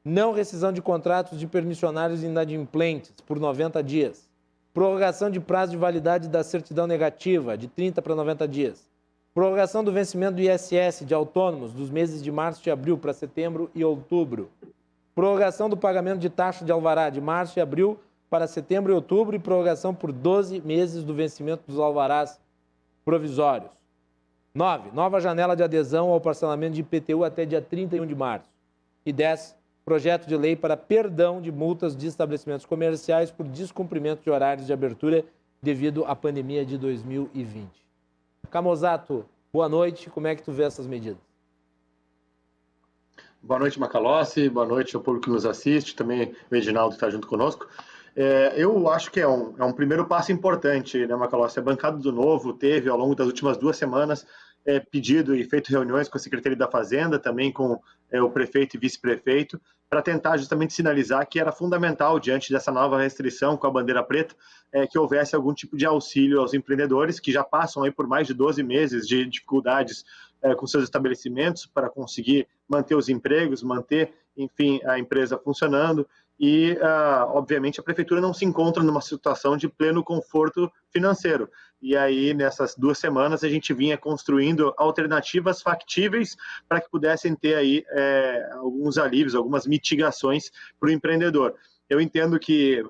Não rescisão de contratos de permissionários inadimplentes por 90 dias. Prorrogação de prazo de validade da certidão negativa, de 30 para 90 dias. Prorrogação do vencimento do ISS de autônomos dos meses de março e abril para setembro e outubro. Prorrogação do pagamento de taxa de alvará de março e abril para setembro e outubro, e prorrogação por 12 meses do vencimento dos alvarás provisórios. 9. Nova janela de adesão ao parcelamento de IPTU até dia 31 de março. E 10. Projeto de lei para perdão de multas de estabelecimentos comerciais por descumprimento de horários de abertura devido à pandemia de 2020. Camozzato, boa noite. Como é que tu vê essas medidas? Boa noite, Macalossi. Boa noite ao público que nos assiste. Também o Edinaldo está junto conosco. Eu acho que é um primeiro passo importante, né, Macalossi? A bancada do Novo teve, ao longo das últimas 2 semanas, pedido e feito reuniões com a Secretaria da Fazenda, também com o prefeito e vice-prefeito, para tentar justamente sinalizar que era fundamental, diante dessa nova restrição com a bandeira preta, que houvesse algum tipo de auxílio aos empreendedores que já passam aí por mais de 12 meses de dificuldades com seus estabelecimentos para conseguir manter os empregos, manter, enfim, a empresa funcionando. E, obviamente, a prefeitura não se encontra numa situação de pleno conforto financeiro. E aí, nessas 2 semanas, a gente vinha construindo alternativas factíveis para que pudessem ter aí alguns alívios, algumas mitigações para o empreendedor. Eu entendo que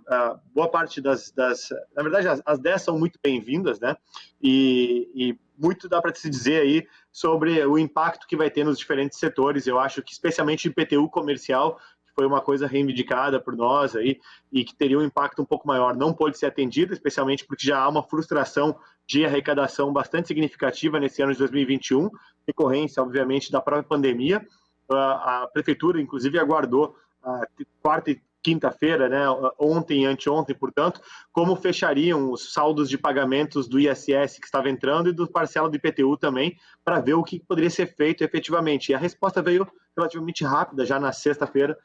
boa parte na verdade, as 10 são muito bem-vindas, né? E muito dá para se dizer aí sobre o impacto que vai ter nos diferentes setores. Eu acho que, especialmente o IPTU comercial, foi uma coisa reivindicada por nós aí e que teria um impacto um pouco maior. Não pôde ser atendida, especialmente porque já há uma frustração de arrecadação bastante significativa nesse ano de 2021, decorrência, obviamente, da própria pandemia. A prefeitura, inclusive, aguardou a quarta e quinta-feira, né, ontem e anteontem, portanto, como fechariam os saldos de pagamentos do ISS que estava entrando e do parcela do IPTU também, para ver o que poderia ser feito efetivamente. E a resposta veio relativamente rápida, já na sexta-feira,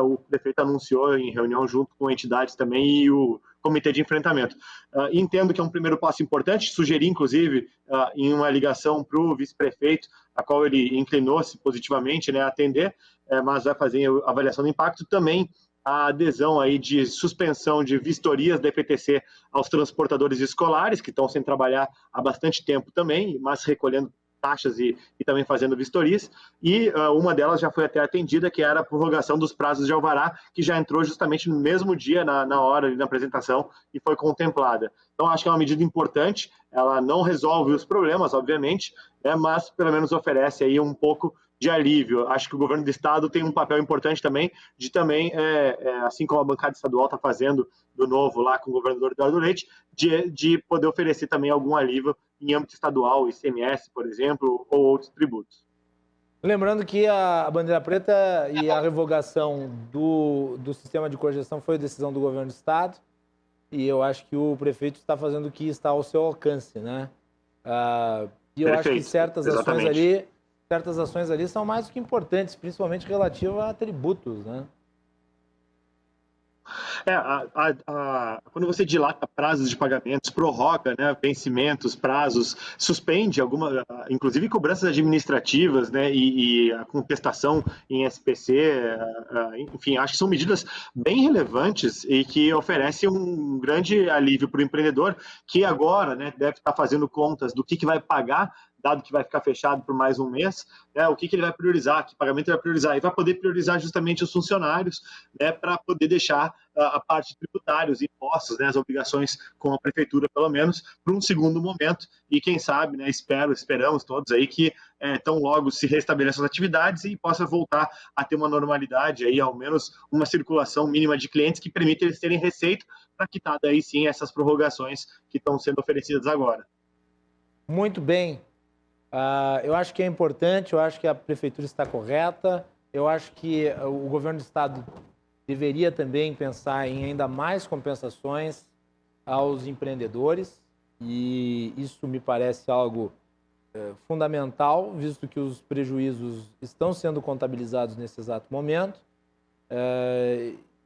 o prefeito anunciou em reunião junto com entidades também e o Comitê de Enfrentamento. Entendo que é um primeiro passo importante, sugeri, inclusive, em uma ligação para o vice-prefeito, a qual ele inclinou-se positivamente, né, a atender, mas vai fazer a avaliação do impacto também, a adesão aí de suspensão de vistorias da EPTC aos transportadores escolares, que estão sem trabalhar há bastante tempo também, mas recolhendo taxas e também fazendo vistorias, e uma delas já foi até atendida, que era a prorrogação dos prazos de alvará, que já entrou justamente no mesmo dia, na hora da apresentação, e foi contemplada. Então, acho que é uma medida importante, ela não resolve os problemas, obviamente, mas pelo menos oferece aí um pouco de alívio. Acho que o governo do estado tem um papel importante também, de também, assim como a bancada estadual está fazendo do novo lá com o governador Eduardo Leite, de poder oferecer também algum alívio em âmbito estadual, ICMS, por exemplo, ou outros tributos. Lembrando que a bandeira preta e a revogação do sistema de cogestão foi decisão do governo do estado, e eu acho que o prefeito está fazendo o que está ao seu alcance, né? E eu acho que certas ações ali são mais do que importantes, principalmente relativas a tributos, né? Quando você dilata prazos de pagamentos, prorroga, né, vencimentos, prazos, suspende inclusive cobranças administrativas, né, e a contestação em SPC, enfim, acho que são medidas bem relevantes e que oferecem um grande alívio para o empreendedor, que agora, né, deve estar fazendo contas do que vai pagar, dado que vai ficar fechado por mais um mês, né, o que ele vai priorizar, que pagamento ele vai priorizar, e vai poder priorizar justamente os funcionários, né, para poder deixar a parte tributária, os impostos, né, as obrigações com a prefeitura, pelo menos, para um segundo momento, e quem sabe, né, esperamos todos aí que tão logo se restabeleçam as atividades e possa voltar a ter uma normalidade, aí, ao menos uma circulação mínima de clientes que permita eles terem receita para quitar daí sim essas prorrogações que estão sendo oferecidas agora. Muito bem. Eu acho que é importante, eu acho que a prefeitura está correta, eu acho que o governo do estado deveria também pensar em ainda mais compensações aos empreendedores, e isso me parece algo fundamental, visto que os prejuízos estão sendo contabilizados nesse exato momento.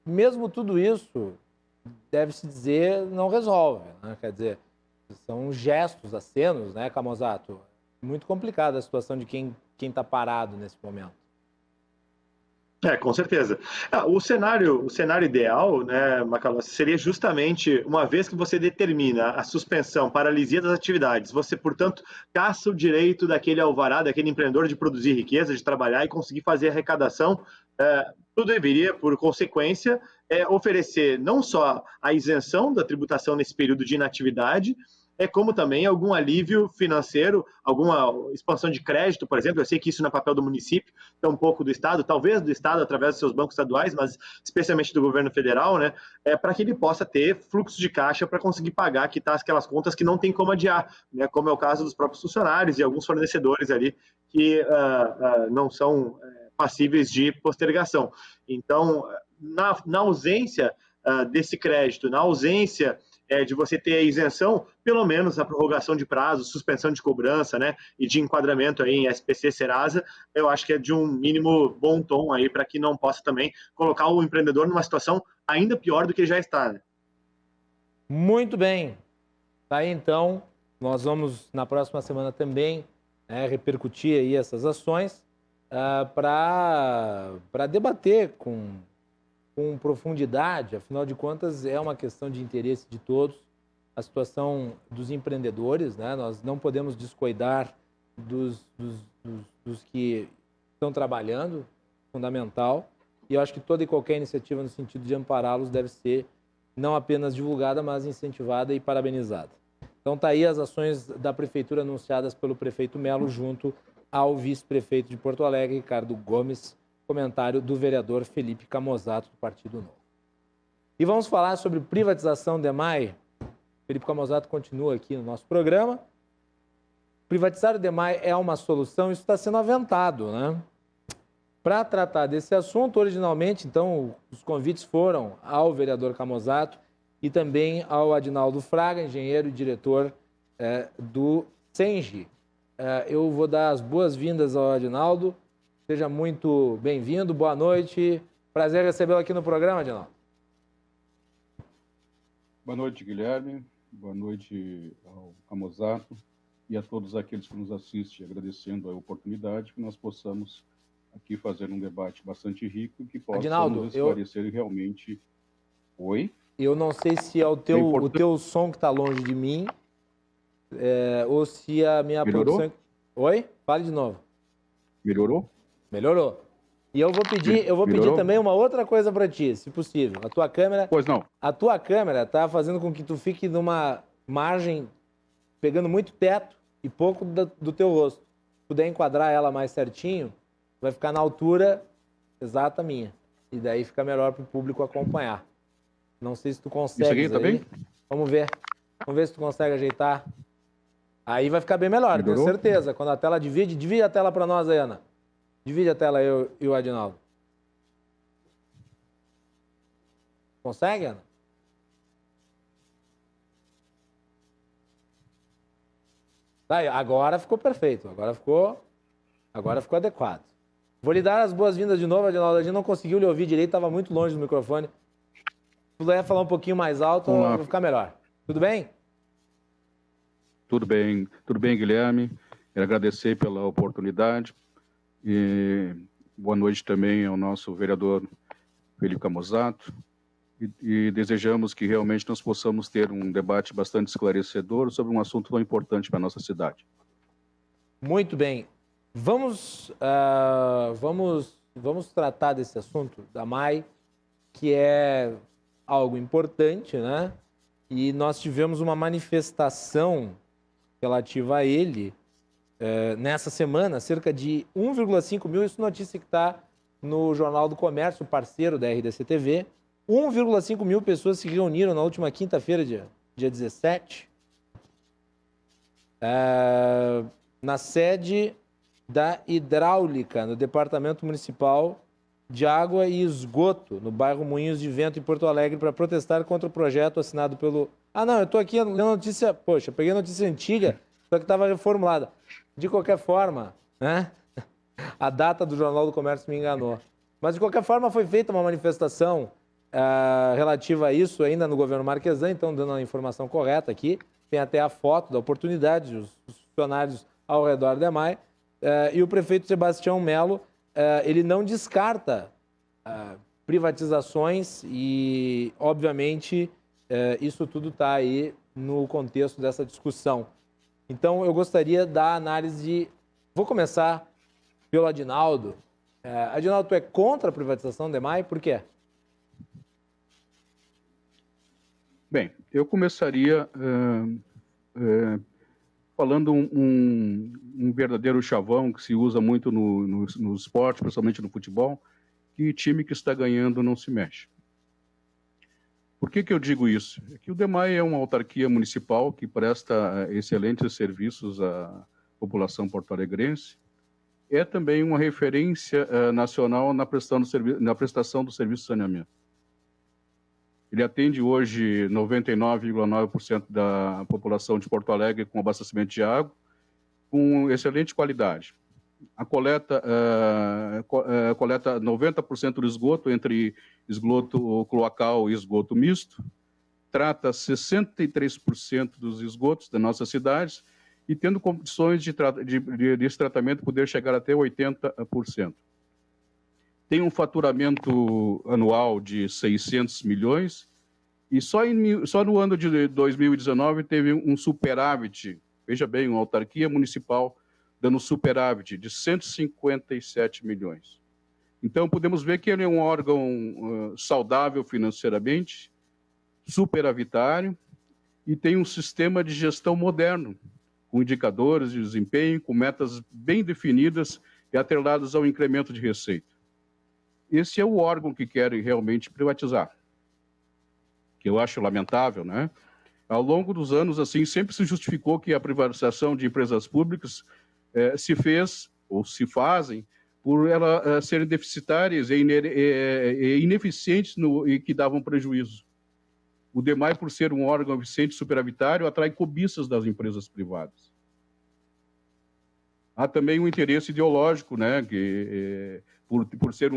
Mesmo tudo isso, deve-se dizer, não resolve, né? Quer dizer, são gestos, acenos, né, Camozato? Muito complicada a situação de quem está parado nesse momento. Com certeza. O cenário ideal, né, Macalossi, seria justamente, uma vez que você determina a suspensão, paralisia das atividades, você, portanto, caça o direito daquele alvará, daquele empreendedor de produzir riqueza, de trabalhar e conseguir fazer arrecadação, tudo deveria, por consequência, oferecer não só a isenção da tributação nesse período de inatividade, como também algum alívio financeiro, alguma expansão de crédito, por exemplo. Eu sei que isso não é papel do município, é um pouco do Estado, talvez do Estado através dos seus bancos estaduais, mas especialmente do governo federal, né, para que ele possa ter fluxo de caixa para conseguir pagar, quitar aquelas contas que não tem como adiar, né, como é o caso dos próprios funcionários e alguns fornecedores ali que não são passíveis de postergação. Então, na ausência desse crédito, na ausência de você ter a isenção, pelo menos a prorrogação de prazo, suspensão de cobrança, né, e de enquadramento aí em SPC Serasa, eu acho que é de um mínimo bom tom aí para que não possa também colocar o empreendedor numa situação ainda pior do que já está, né? Muito bem. Tá aí, então, nós vamos na próxima semana também repercutir aí essas ações para debater com profundidade. Afinal de contas, é uma questão de interesse de todos, a situação dos empreendedores, né? Nós não podemos descuidar dos que estão trabalhando, fundamental, e eu acho que toda e qualquer iniciativa no sentido de ampará-los deve ser não apenas divulgada, mas incentivada e parabenizada. Então tá aí as ações da prefeitura anunciadas pelo prefeito Melo junto ao vice-prefeito de Porto Alegre, Ricardo Gomes. Comentário do vereador Felipe Camozato, do Partido Novo. E vamos falar sobre privatização da EMAI. Felipe Camozato continua aqui no nosso programa. Privatizar o DEMAI é uma solução, isso está sendo aventado, né? Para tratar desse assunto, originalmente, então, os convites foram ao vereador Camozato e também ao Adinaldo Fraga, engenheiro e diretor do SENGE. Eu vou dar as boas-vindas ao Adinaldo. Seja muito bem-vindo, boa noite. Prazer recebê-lo aqui no programa, Adinaldo. Boa noite, Guilherme. Boa noite ao Camozato e a todos aqueles que nos assistem, agradecendo a oportunidade que nós possamos aqui fazer um debate bastante rico que possa Adinaldo, nos esclarecer realmente... Oi? Eu não sei se é o teu som que está longe de mim ou se a minha Melhorou? produção... Oi? Fale de novo. Melhorou? Melhorou. E eu vou pedir também uma outra coisa para ti, se possível. A tua câmera... Pois não. A tua câmera tá fazendo com que tu fique numa margem, pegando muito teto e pouco do teu rosto. Se puder enquadrar ela mais certinho, vai ficar na altura exata minha. E daí fica melhor para o público acompanhar. Não sei se tu consegue. Isso aqui tá bem? Vamos ver. Vamos ver se tu consegue ajeitar. Aí vai ficar bem melhor, Melhorou? tenho certeza. Quando a tela divide a tela para nós aí, Ana. Divide a tela, eu e o Adinaldo. Consegue, Ana? Tá aí, agora ficou perfeito. Agora ficou adequado. Vou lhe dar as boas-vindas de novo, Adinaldo. A gente não conseguiu lhe ouvir direito, estava muito longe do microfone. Se puder falar um pouquinho mais alto, vai ficar melhor. Tudo bem? Tudo bem, Guilherme. Quero agradecer pela oportunidade. E boa noite também ao nosso vereador Felipe Camozato. E desejamos que realmente nós possamos ter um debate bastante esclarecedor sobre um assunto tão importante para a nossa cidade. Muito bem. Vamos tratar desse assunto da MAI, que é algo importante, né? E nós tivemos uma manifestação relativa a ele nessa semana, cerca de 1,5 mil, isso notícia que está no Jornal do Comércio, parceiro da RDC TV, 1,5 mil pessoas se reuniram na última quinta-feira, dia 17, na sede da Hidráulica, no Departamento Municipal de Água e Esgoto, no bairro Moinhos de Vento, em Porto Alegre, para protestar contra o projeto assinado pelo... Ah, não, eu estou aqui lendo notícia... Poxa, peguei a notícia antiga, só que estava reformulada. De qualquer forma, né? A data do Jornal do Comércio me enganou. Mas, de qualquer forma, foi feita uma manifestação relativa a isso ainda no governo Marquesan, então dando a informação correta aqui. Tem até a foto da oportunidade, os funcionários ao redor da EMAI. E o prefeito Sebastião Melo, ele não descarta privatizações e, obviamente, isso tudo está aí no contexto dessa discussão. Então, eu gostaria da análise... Vou começar pelo Adinaldo. Adinaldo, tu é contra a privatização da EMAI? Por quê? Bem, eu começaria falando um verdadeiro chavão que se usa muito no esporte, principalmente no futebol, que time que está ganhando não se mexe. Por que eu digo isso? É que o DEMAI é uma autarquia municipal que presta excelentes serviços à população porto-alegrense. É também uma referência nacional na prestação do serviço de saneamento. Ele atende hoje 99,9% da população de Porto Alegre com abastecimento de água, com excelente qualidade. A coleta 90% do esgoto, entre esgoto cloacal e esgoto misto, trata 63% dos esgotos da nossa cidade e tendo condições de esse tratamento poder chegar até 80%. Tem um faturamento anual de 600 milhões e só no ano de 2019 teve um superávit, veja bem, uma autarquia municipal dando superávit de 157 milhões. Então, podemos ver que ele é um órgão saudável financeiramente, superavitário e tem um sistema de gestão moderno, com indicadores de desempenho, com metas bem definidas e atreladas ao incremento de receita. Esse é o órgão que quer realmente privatizar, que eu acho lamentável, né? Ao longo dos anos, assim, sempre se justificou que a privatização de empresas públicas se fez, ou se fazem, por elas serem deficitárias e ineficientes e que davam prejuízo. O DEMAI, por ser um órgão eficiente e superavitário, atrai cobiças das empresas privadas. Há também um interesse ideológico, né, por ser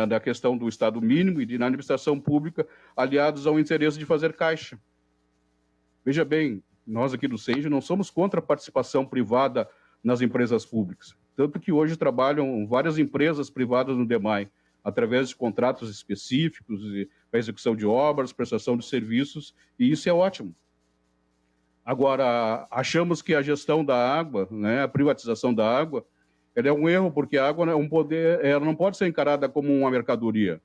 da questão do Estado mínimo e na administração pública, aliados ao interesse de fazer caixa. Veja bem, nós aqui do CENG não somos contra a participação privada nas empresas públicas, tanto que hoje trabalham várias empresas privadas no DEMAI, através de contratos específicos para execução de obras, prestação de serviços, e isso é ótimo. Agora, achamos que a gestão da água, né, a privatização da água, ela é um erro, porque a água é um poder, ela não pode ser encarada como uma mercadoria.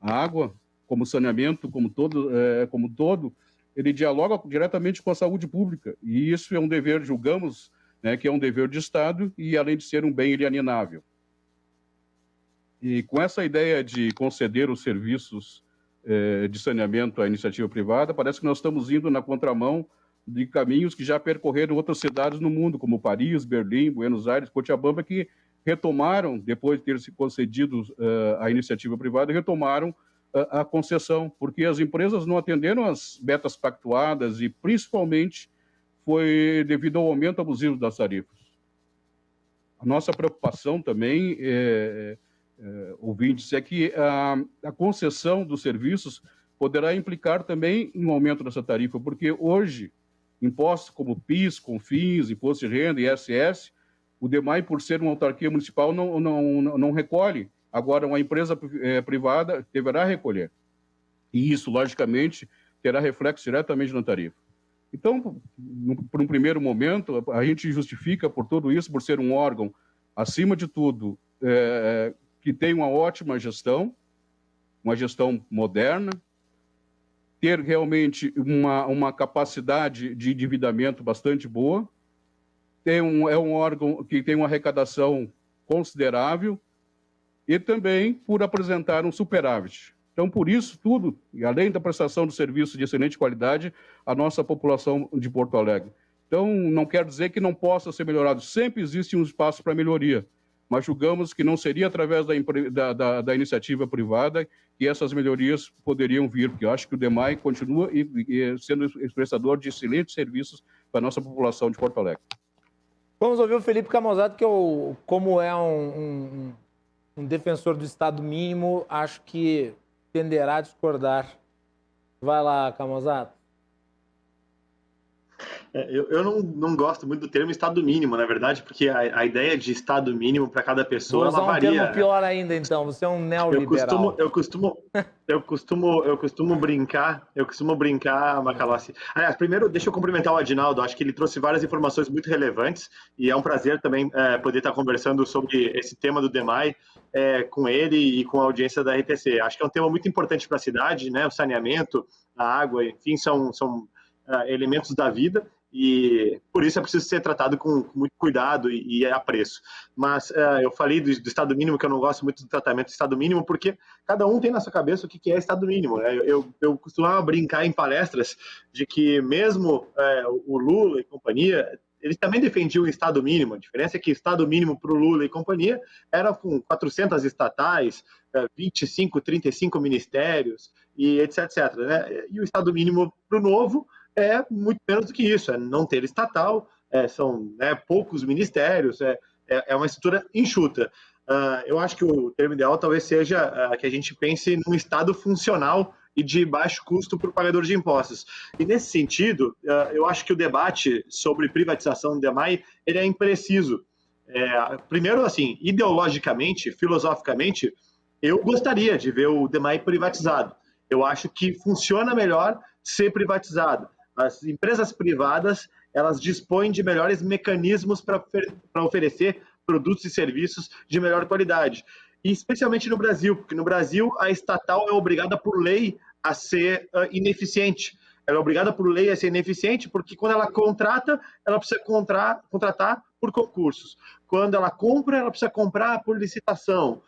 A água, como saneamento, como todo, ele dialoga diretamente com a saúde pública, e isso é um dever, julgamos, né, que é um dever de Estado, e além de ser um bem inalienável. E com essa ideia de conceder os serviços de saneamento à iniciativa privada, parece que nós estamos indo na contramão de caminhos que já percorreram outras cidades no mundo, como Paris, Berlim, Buenos Aires, Cochabamba, que retomaram, depois de ter se concedido a iniciativa privada, retomaram a concessão, porque as empresas não atenderam às metas pactuadas e, principalmente, foi devido ao aumento abusivo das tarifas. A nossa preocupação também, ouvintes, é que a concessão dos serviços poderá implicar também em um aumento dessa tarifa, porque hoje, impostos como PIS, CONFINS, Imposto de Renda e ISS, o DEMAI, por ser uma autarquia municipal, não recolhe. Agora, uma empresa privada deverá recolher. E isso, logicamente, terá reflexo diretamente na tarifa. Então, por um primeiro momento, a gente justifica por tudo isso, por ser um órgão, acima de tudo, que tem uma ótima gestão, uma gestão moderna, ter realmente uma capacidade de endividamento bastante boa, é um órgão que tem uma arrecadação considerável e também por apresentar um superávit. Então, por isso tudo, e além da prestação de serviços de excelente qualidade, a nossa população de Porto Alegre. Então, não quer dizer que não possa ser melhorado. Sempre existe um espaço para melhoria, mas julgamos que não seria através da iniciativa privada que essas melhorias poderiam vir, porque eu acho que o DEMAI continua sendo prestador de excelentes serviços para a nossa população de Porto Alegre. Vamos ouvir o Felipe Camozato, que como é um defensor do Estado mínimo, acho que tenderá a discordar. Vai lá, Camozato. Eu não gosto muito do termo Estado mínimo, na verdade, porque a ideia de Estado mínimo para cada pessoa ela varia. Um termo pior ainda, então. Você é um neoliberal. Eu costumo brincar, Macalossi. Aliás, primeiro, deixa eu cumprimentar o Adinaldo. Acho que ele trouxe várias informações muito relevantes e é um prazer também poder estar conversando sobre esse tema do DEMAI com ele e com a audiência da RTC. Acho que é um tema muito importante para a cidade, né? O saneamento, a água, enfim, são elementos da vida e por isso é preciso ser tratado com muito cuidado e apreço. Mas eu falei do Estado mínimo, que eu não gosto muito do tratamento do Estado mínimo, porque cada um tem na sua cabeça o que é Estado mínimo. Né? Eu costumava brincar em palestras de que mesmo o Lula e companhia, eles também defendiam o Estado mínimo. A diferença é que o Estado mínimo para o Lula e companhia era com 400 estatais, 25, 35 ministérios, e etc. Né? E o Estado mínimo para o Novo é muito menos do que isso, é não ter estatal, são poucos ministérios, é uma estrutura enxuta. Eu acho que o termo ideal talvez seja que a gente pense num Estado funcional e de baixo custo para o pagador de impostos. E nesse sentido, eu acho que o debate sobre privatização do DEMAI ele é impreciso. Primeiro, assim, ideologicamente, filosoficamente, eu gostaria de ver o DEMAI privatizado. Eu acho que funciona melhor ser privatizado. As empresas privadas, elas dispõem de melhores mecanismos para oferecer produtos e serviços de melhor qualidade. E especialmente no Brasil, porque no Brasil a estatal é obrigada por lei a ser ineficiente. Ela é obrigada por lei a ser ineficiente porque quando ela contrata, ela precisa contratar por concursos. Quando ela compra, ela precisa comprar por licitação.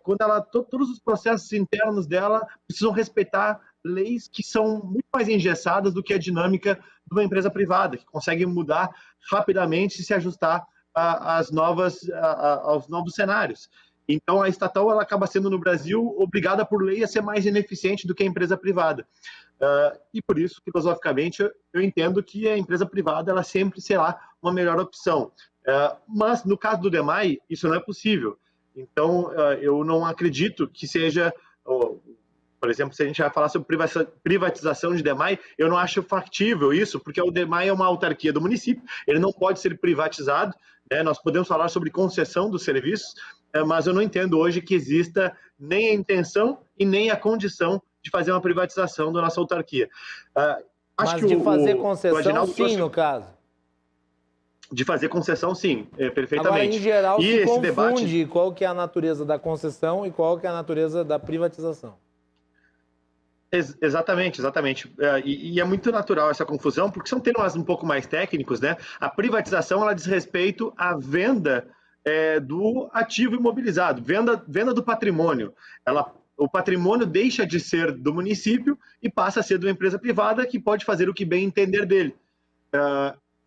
Quando todos os processos internos dela precisam respeitar leis que são muito mais engessadas do que a dinâmica de uma empresa privada, que consegue mudar rapidamente e se ajustar aos novos cenários. Então, a estatal ela acaba sendo, no Brasil, obrigada por lei a ser mais ineficiente do que a empresa privada. E por isso, filosoficamente, eu entendo que a empresa privada ela sempre será uma melhor opção. Mas, no caso do DEMAI, isso não é possível. Então, eu não acredito que seja... Por exemplo, se a gente vai falar sobre privatização de DEMAI, eu não acho factível isso, porque o DEMAI é uma autarquia do município, ele não pode ser privatizado, né? Nós podemos falar sobre concessão dos serviços, mas eu não entendo hoje que exista nem a intenção e nem a condição de fazer uma privatização da nossa autarquia. Mas de fazer concessão, sim, no caso. De fazer concessão, sim, perfeitamente. Agora, em geral, e se esse confunde debate... qual que é a natureza da concessão e qual que é a natureza da privatização. Exatamente. E é muito natural essa confusão, porque são termos um pouco mais técnicos, né? A privatização, ela diz respeito à venda do ativo imobilizado, venda do patrimônio. O patrimônio deixa de ser do município e passa a ser de uma empresa privada que pode fazer o que bem entender dele.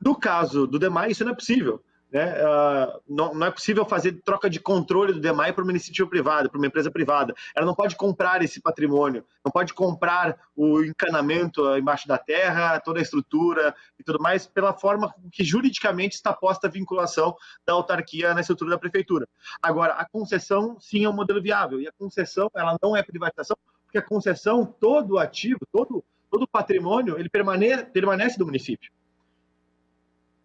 No caso do DEMAI, isso não é possível. Né? Não é possível fazer troca de controle do DEMAI para uma iniciativa privada, para uma empresa privada. Ela não pode comprar esse patrimônio, não pode comprar o encanamento embaixo da terra, toda a estrutura e tudo mais, pela forma que juridicamente está posta a vinculação da autarquia na estrutura da prefeitura. Agora, a concessão, sim, é um modelo viável, e a concessão, ela não é privatização, porque a concessão, todo o ativo, todo o patrimônio, ele permanece do município.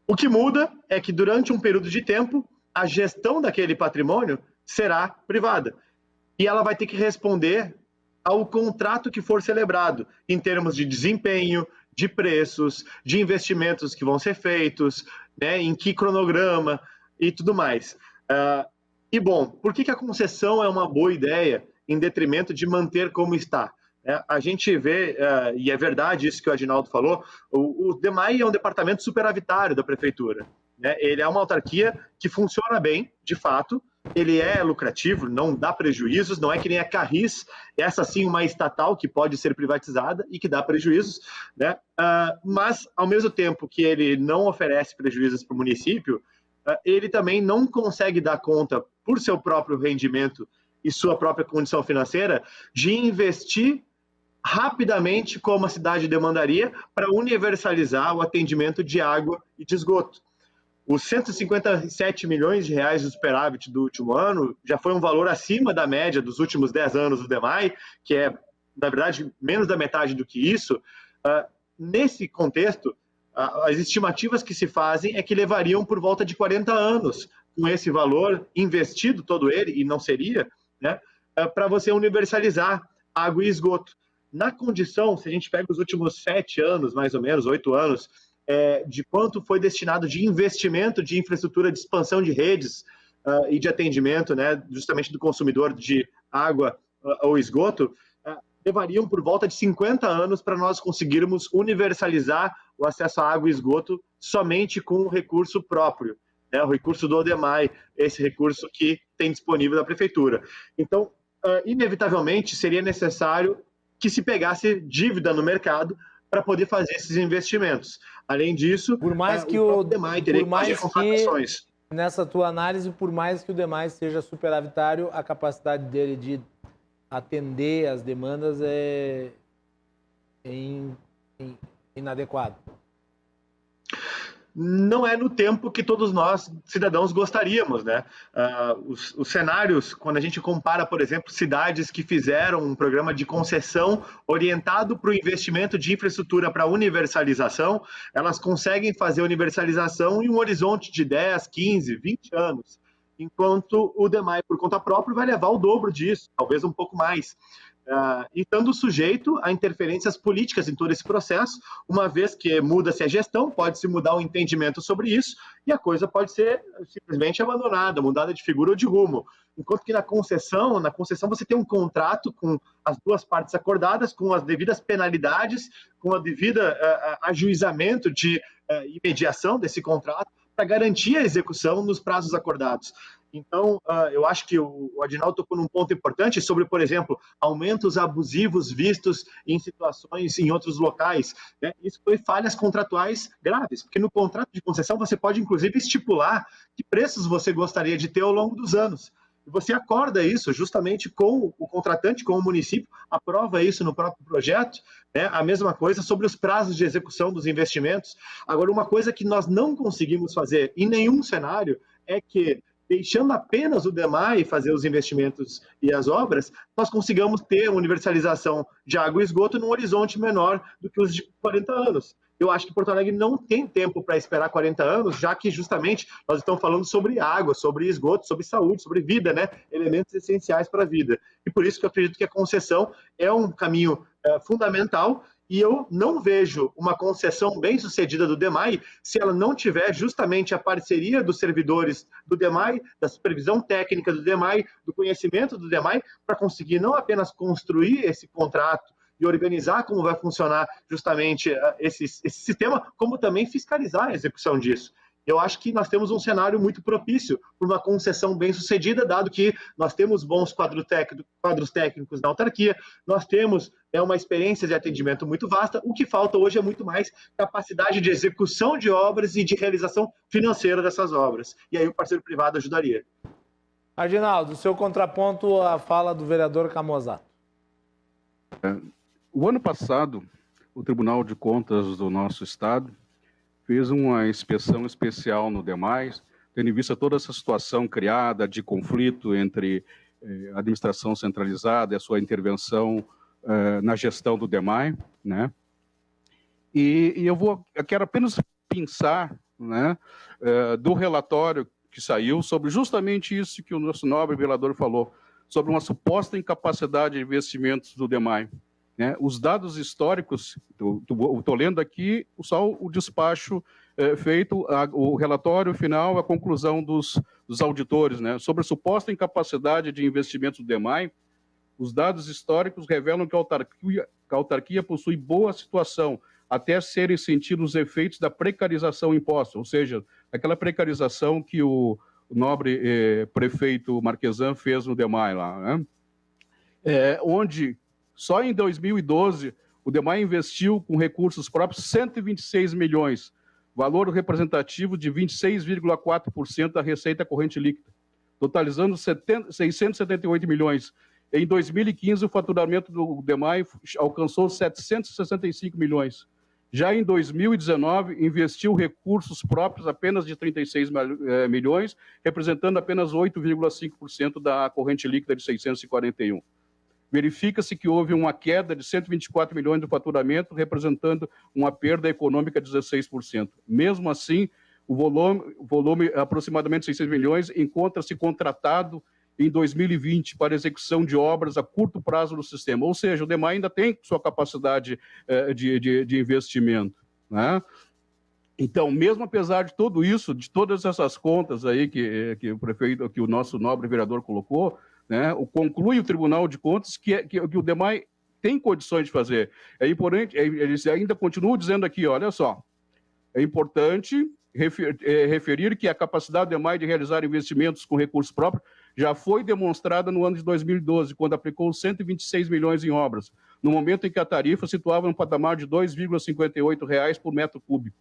O que muda é que, durante um período de tempo, a gestão daquele patrimônio será privada. E ela vai ter que responder ao contrato que for celebrado, em termos de desempenho, de preços, de investimentos que vão ser feitos, né, em que cronograma e tudo mais. E, bom, por que a concessão é uma boa ideia em detrimento de manter como está? A gente vê, e é verdade isso que o Adinaldo falou, o DEMAI é um departamento superavitário da prefeitura. Né? Ele é uma autarquia que funciona bem, de fato, ele é lucrativo, não dá prejuízos, não é que nem a Carris, essa sim uma estatal que pode ser privatizada e que dá prejuízos, né? Mas, ao mesmo tempo que ele não oferece prejuízos para o município, ele também não consegue dar conta, por seu próprio rendimento e sua própria condição financeira, de investir rapidamente como a cidade demandaria para universalizar o atendimento de água e de esgoto. Os 157 milhões de reais de superávit do último ano já foi um valor acima da média dos últimos 10 anos do DEMAI, que é, na verdade, menos da metade do que isso. Nesse contexto, as estimativas que se fazem é que levariam por volta de 40 anos com esse valor investido todo ele, e não seria, né, para você universalizar água e esgoto. Na condição, se a gente pega os últimos 7 anos, mais ou menos, 8 anos, de quanto foi destinado de investimento de infraestrutura de expansão de redes e de atendimento, né, justamente do consumidor de água ou esgoto, levariam por volta de 50 anos para nós conseguirmos universalizar o acesso à água e esgoto somente com o recurso próprio, né, o recurso do DEMAI, esse recurso que tem disponível da prefeitura. Então, inevitavelmente, seria necessário que se pegasse dívida no mercado para poder fazer esses investimentos. Além disso, por mais que o DEMAI teria que fazer contratações. Nessa tua análise, por mais que o DEMAI seja superavitário, a capacidade dele de atender as demandas é inadequada. Não é no tempo que todos nós, cidadãos, gostaríamos, né? Os cenários, quando a gente compara, por exemplo, cidades que fizeram um programa de concessão orientado para o investimento de infraestrutura para universalização, elas conseguem fazer universalização em um horizonte de 10, 15, 20 anos, enquanto o DEMAI, por conta própria, vai levar o dobro disso, talvez um pouco mais. E estando sujeito a interferências políticas em todo esse processo, uma vez que muda-se a gestão, pode-se mudar o entendimento sobre isso e a coisa pode ser simplesmente abandonada, mudada de figura ou de rumo. Enquanto que na concessão você tem um contrato com as duas partes acordadas, com as devidas penalidades, com a devida ajuizamento de imediação desse contrato para garantir a execução nos prazos acordados. Então, eu acho que o Adinaldo tocou num ponto importante sobre, por exemplo, aumentos abusivos vistos em situações em outros locais, né? Isso foi falhas contratuais graves, porque no contrato de concessão você pode, inclusive, estipular que preços você gostaria de ter ao longo dos anos. E você acorda isso justamente com o contratante, com o município, aprova isso no próprio projeto, né? A mesma coisa sobre os prazos de execução dos investimentos. Agora, uma coisa que nós não conseguimos fazer em nenhum cenário é que, deixando apenas o DEMAI fazer os investimentos e as obras, nós consigamos ter uma universalização de água e esgoto num horizonte menor do que os de 40 anos. Eu acho que Porto Alegre não tem tempo para esperar 40 anos, já que justamente nós estamos falando sobre água, sobre esgoto, sobre saúde, sobre vida, né? Elementos essenciais para a vida. E por isso que eu acredito que a concessão é um caminho fundamental, e eu não vejo uma concessão bem-sucedida do DEMAI se ela não tiver justamente a parceria dos servidores do DEMAI, da supervisão técnica do DEMAI, do conhecimento do DEMAI, para conseguir não apenas construir esse contrato e organizar como vai funcionar justamente esse sistema, como também fiscalizar a execução disso. Eu acho que nós temos um cenário muito propício para uma concessão bem-sucedida, dado que nós temos bons quadros técnicos na autarquia, nós temos uma experiência de atendimento muito vasta, o que falta hoje é muito mais capacidade de execução de obras e de realização financeira dessas obras. E aí o parceiro privado ajudaria. Aginaldo, seu contraponto à fala do vereador Camozzato. O ano passado, o Tribunal de Contas do nosso estado fez uma inspeção especial no DEMAI, tendo em vista toda essa situação criada de conflito entre a administração centralizada e a sua intervenção na gestão do DEMAI, né? E eu quero apenas pensar, né, do relatório que saiu sobre justamente isso que o nosso nobre vereador falou, sobre uma suposta incapacidade de investimentos do DEMAI. Né? Os dados históricos, estou lendo aqui só o despacho feito, o relatório final, a conclusão dos auditores, né? Sobre a suposta incapacidade de investimentos do DEMAI. Os dados históricos revelam que a autarquia possui boa situação, até serem sentidos os efeitos da precarização imposta, ou seja, aquela precarização que o nobre prefeito Marquesan fez no DEMAI lá, né? Onde só em 2012 o DEMAI investiu com recursos próprios 126 milhões, valor representativo de 26,4% da receita corrente líquida, totalizando 678 milhões. Em 2015, o faturamento do DEMAI alcançou 765 milhões. Já em 2019, investiu recursos próprios apenas de 36 milhões, representando apenas 8,5% da corrente líquida de 641. Verifica-se que houve uma queda de 124 milhões do faturamento, representando uma perda econômica de 16%. Mesmo assim, o volume aproximadamente 600 milhões, encontra-se contratado em 2020 para execução de obras a curto prazo no sistema. Ou seja, o DEMAI ainda tem sua capacidade de investimento, né? Então, mesmo apesar de tudo isso, de todas essas contas aí que o prefeito, que o nosso nobre vereador colocou, né, conclui o Tribunal de Contas que o DEMAI tem condições de fazer. É importante, eles ainda continuam dizendo aqui, olha só, é importante referir que a capacidade do DEMAI de realizar investimentos com recursos próprios já foi demonstrada no ano de 2012, quando aplicou 126 milhões em obras, no momento em que a tarifa situava no patamar de R$ 2,58 por metro cúbico.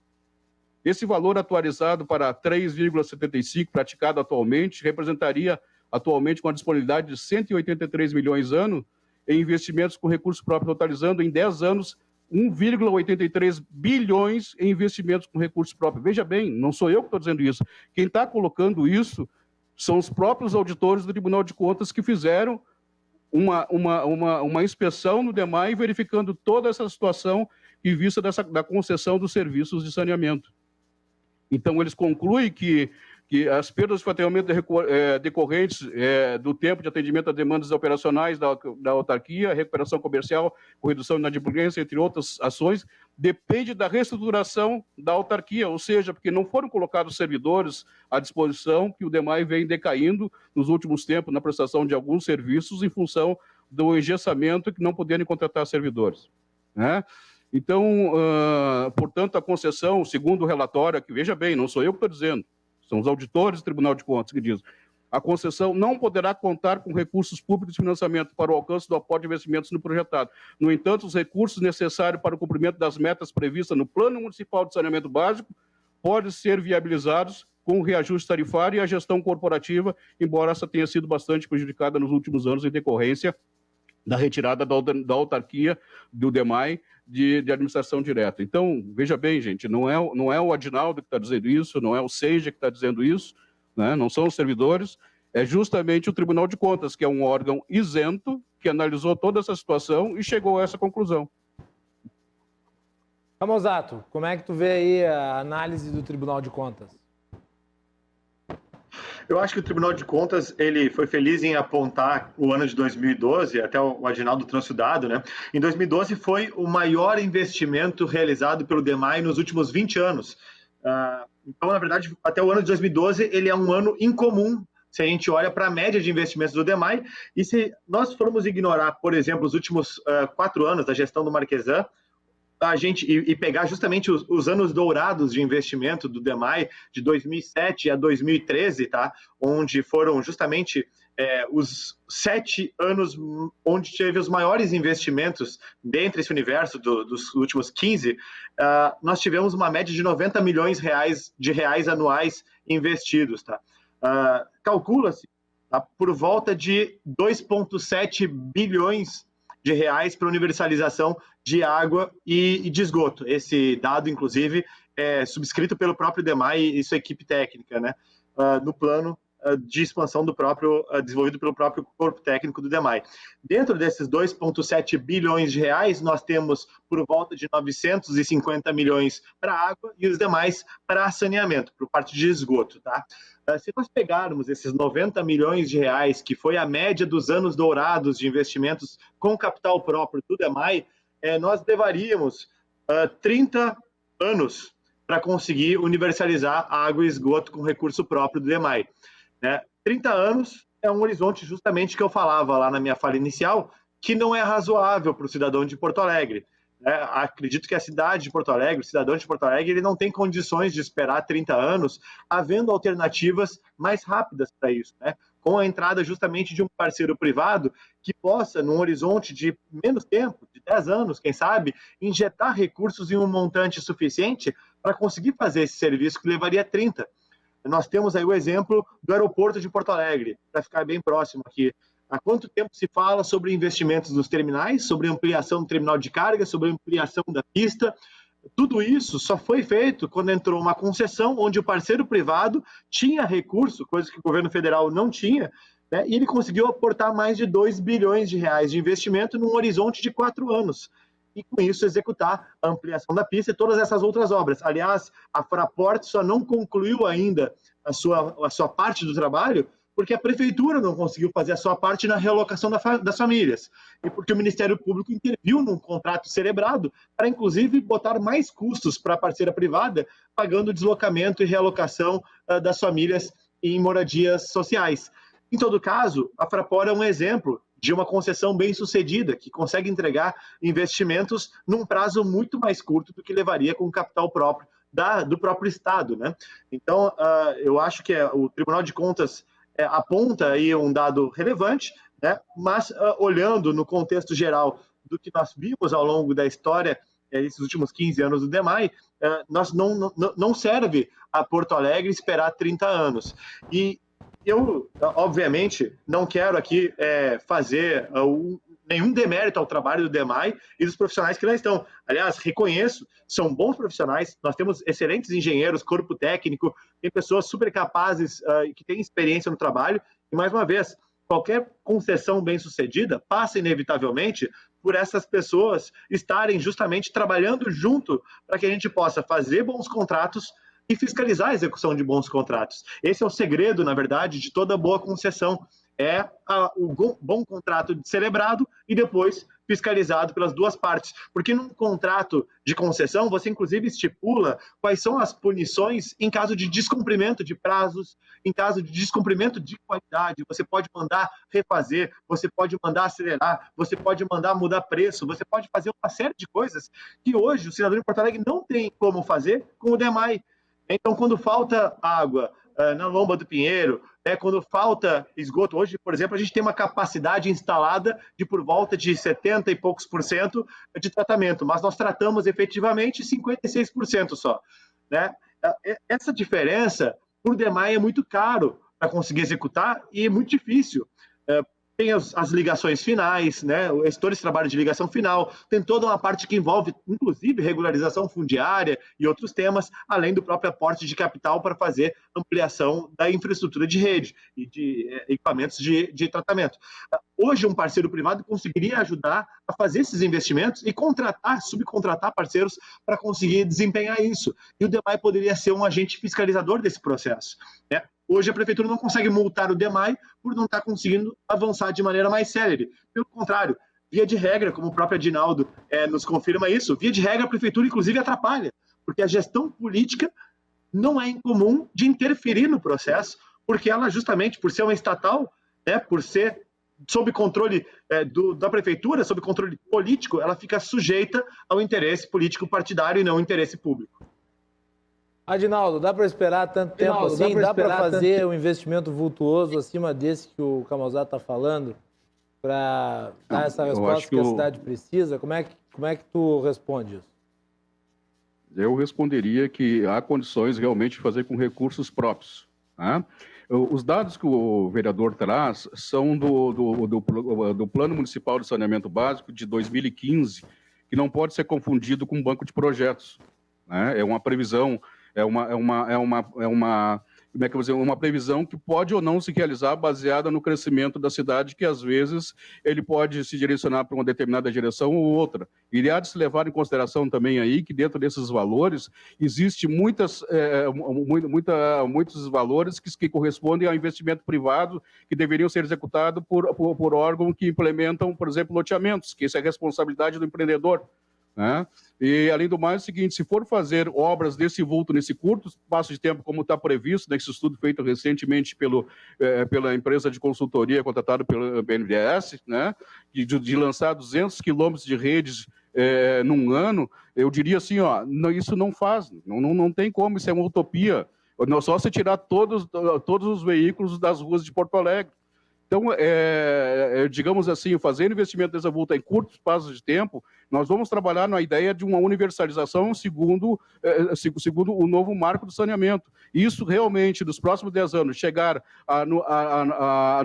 Esse valor atualizado para 3,75 praticado atualmente representaria atualmente com a disponibilidade de 183 milhões ano em investimentos com recursos próprios, totalizando em 10 anos 1,83 bilhões em investimentos com recursos próprios. Veja bem, não sou eu que estou dizendo isso. Quem está colocando isso são os próprios auditores do Tribunal de Contas que fizeram uma inspeção no DEMAI, verificando toda essa situação em vista da concessão dos serviços de saneamento. Então, eles concluem que as perdas de faturamento decorrentes do tempo de atendimento a demandas operacionais da autarquia, recuperação comercial, com redução de inadimplência, entre outras ações, depende da reestruturação da autarquia, ou seja, porque não foram colocados servidores à disposição, que o DEMAI vem decaindo nos últimos tempos na prestação de alguns serviços em função do engessamento que não poderem contratar servidores, né? Então, portanto, a concessão, segundo o relatório, que veja bem, não sou eu que estou dizendo, são os auditores do Tribunal de Contas que dizem, a concessão não poderá contar com recursos públicos de financiamento para o alcance do aporte de investimentos no projetado. No entanto, os recursos necessários para o cumprimento das metas previstas no Plano Municipal de Saneamento Básico podem ser viabilizados com o reajuste tarifário e a gestão corporativa, embora essa tenha sido bastante prejudicada nos últimos anos em decorrência da retirada da autarquia do DEMAI de administração direta. Então, veja bem, gente, não é o Adinaldo que está dizendo isso, não é o SEIJA que está dizendo isso, né? Não são os servidores, é justamente o Tribunal de Contas, que é um órgão isento, que analisou toda essa situação e chegou a essa conclusão. Camusato, como é que tu vê aí a análise do Tribunal de Contas? Eu acho que o Tribunal de Contas ele foi feliz em apontar o ano de 2012, até o Adinaldo trouxe o dado, né? Em 2012 foi o maior investimento realizado pelo DEMAI nos últimos 20 anos. Então, na verdade, até o ano de 2012 ele é um ano incomum se a gente olha para a média de investimentos do DEMAI, e se nós formos ignorar, por exemplo, os últimos 4 anos da gestão do Marquesan, e pegar justamente os anos dourados de investimento do DEMAI, de 2007 a 2013, tá? Onde foram justamente os 7 anos onde teve os maiores investimentos dentre esse universo dos últimos 15, nós tivemos uma média de 90 milhões de reais anuais investidos. Tá? Calcula-se por volta de 2,7 bilhões de reais para universalização de água e de esgoto. Esse dado, inclusive, é subscrito pelo próprio DEMAI e sua equipe técnica, né? No plano de expansão desenvolvido pelo próprio corpo técnico do DEMAI. Dentro desses 2,7 bilhões de reais, nós temos por volta de 950 milhões para água e os demais para saneamento, por parte de esgoto, tá? Se nós pegarmos esses 90 milhões de reais, que foi a média dos anos dourados de investimentos com capital próprio do DEMAI, nós levaríamos 30 anos para conseguir universalizar a água e esgoto com recurso próprio do DEMAI. 30 anos é um horizonte justamente que eu falava lá na minha fala inicial, que não é razoável para o cidadão de Porto Alegre. Acredito que a cidade de Porto Alegre, o cidadão de Porto Alegre, ele não tem condições de esperar 30 anos, havendo alternativas mais rápidas para isso, né? Com a entrada justamente de um parceiro privado que possa, num horizonte de menos tempo, de 10 anos, quem sabe, injetar recursos em um montante suficiente para conseguir fazer esse serviço que levaria 30. Nós temos aí o exemplo do aeroporto de Porto Alegre, para ficar bem próximo aqui. Há quanto tempo se fala sobre investimentos nos terminais, sobre ampliação do terminal de carga, sobre ampliação da pista? Tudo isso só foi feito quando entrou uma concessão onde o parceiro privado tinha recurso, coisa que o governo federal não tinha, né? E ele conseguiu aportar mais de 2 bilhões de reais de investimento num horizonte de 4 anos. E com isso executar a ampliação da pista e todas essas outras obras. Aliás, a Fraport só não concluiu ainda a sua parte do trabalho porque a prefeitura não conseguiu fazer a sua parte na realocação das famílias e porque o Ministério Público interviu num contrato celebrado para, inclusive, botar mais custos para a parceira privada, pagando deslocamento e realocação das famílias em moradias sociais. Em todo caso, a Fraport é um exemplo de uma concessão bem-sucedida, que consegue entregar investimentos num prazo muito mais curto do que levaria com o capital próprio do próprio Estado, né? Então, eu acho que o Tribunal de Contas aponta aí um dado relevante, né? Mas olhando no contexto geral do que nós vimos ao longo da história, esses últimos 15 anos do DEMAI, nós não serve a Porto Alegre esperar 30 anos. E eu, obviamente, não quero aqui fazer nenhum demérito ao trabalho do DEMAI e dos profissionais que lá estão. Aliás, reconheço, são bons profissionais, nós temos excelentes engenheiros, corpo técnico, tem pessoas super capazes que têm experiência no trabalho. E, mais uma vez, qualquer concessão bem-sucedida passa, inevitavelmente, por essas pessoas estarem justamente trabalhando junto para que a gente possa fazer bons contratos e fiscalizar a execução de bons contratos. Esse é o segredo, na verdade, de toda boa concessão. O bom contrato celebrado e depois fiscalizado pelas duas partes. Porque num contrato de concessão, você inclusive estipula quais são as punições em caso de descumprimento de prazos, em caso de descumprimento de qualidade. Você pode mandar refazer, você pode mandar acelerar, você pode mandar mudar preço, você pode fazer uma série de coisas que hoje o cidadão de Porto Alegre não tem como fazer com o DEMAI. Então, quando falta água na Lomba do Pinheiro, quando falta esgoto, hoje, por exemplo, a gente tem uma capacidade instalada de por volta de 70 e poucos % de tratamento, mas nós tratamos efetivamente 56% só, né? Essa diferença Por DEMAI é muito caro para conseguir executar e é muito difícil. Tem as ligações finais, né? Todo esse trabalho de ligação final, tem toda uma parte que envolve, inclusive, regularização fundiária e outros temas, além do próprio aporte de capital para fazer ampliação da infraestrutura de rede e de equipamentos de tratamento. Hoje, um parceiro privado conseguiria ajudar a fazer esses investimentos e subcontratar parceiros para conseguir desempenhar isso. E o DEMAI poderia ser um agente fiscalizador desse processo, né? Hoje a prefeitura não consegue multar o DEMAI por não estar conseguindo avançar de maneira mais célere. Pelo contrário, via de regra, como o próprio Adinaldo nos confirma isso, via de regra a prefeitura inclusive atrapalha, porque a gestão política não é incomum de interferir no processo, porque ela justamente, por ser uma estatal, né, por ser sob controle da prefeitura, sob controle político, ela fica sujeita ao interesse político partidário e não ao interesse público. Adinaldo, dá para esperar tanto tempo assim? Dá para fazer um investimento vultuoso acima desse que o Camozat está falando para dar essa resposta que a cidade precisa? Como é que tu responde isso? Eu responderia que há condições realmente de fazer com recursos próprios, tá? Os dados que o vereador traz são do Plano Municipal de Saneamento Básico de 2015, que não pode ser confundido com um banco de projetos, né? É uma previsão, como é que eu vou dizer, uma previsão que pode ou não se realizar baseada no crescimento da cidade, que às vezes ele pode se direcionar para uma determinada direção ou outra. E há de se levar em consideração também aí que dentro desses valores existe muitos valores que correspondem ao investimento privado que deveriam ser executados por órgãos que implementam, por exemplo, loteamentos, que isso é responsabilidade do empreendedor, né? E, além do mais, é o seguinte, se for fazer obras desse vulto, nesse curto espaço de tempo, como está previsto, nesse estudo feito recentemente pela empresa de consultoria contratada pelo BNDES, né, de lançar 200 quilômetros de redes num ano, eu diria assim, ó, isso não faz, não tem como, isso é uma utopia. Só se tirar todos os veículos das ruas de Porto Alegre. Então, digamos assim, fazendo investimento dessa vulta em curto espaço de tempo, nós vamos trabalhar na ideia de uma universalização segundo o novo marco do saneamento. Isso realmente, nos próximos 10 anos, chegar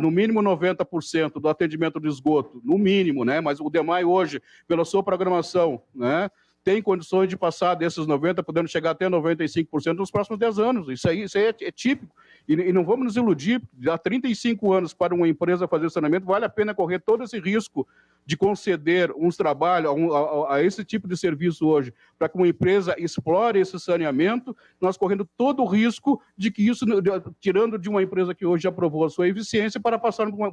no mínimo 90% do atendimento do esgoto, no mínimo, né? Mas o DEMAI hoje, pela sua programação, né, tem condições de passar desses 90%, podendo chegar até 95% nos próximos 10 anos. Isso aí é típico. E não vamos nos iludir, há 35 anos para uma empresa fazer saneamento, vale a pena correr todo esse risco de conceder uns trabalhos a esse tipo de serviço hoje, para que uma empresa explore esse saneamento, nós correndo todo o risco de que isso, tirando de uma empresa que hoje já provou a sua eficiência, para passar por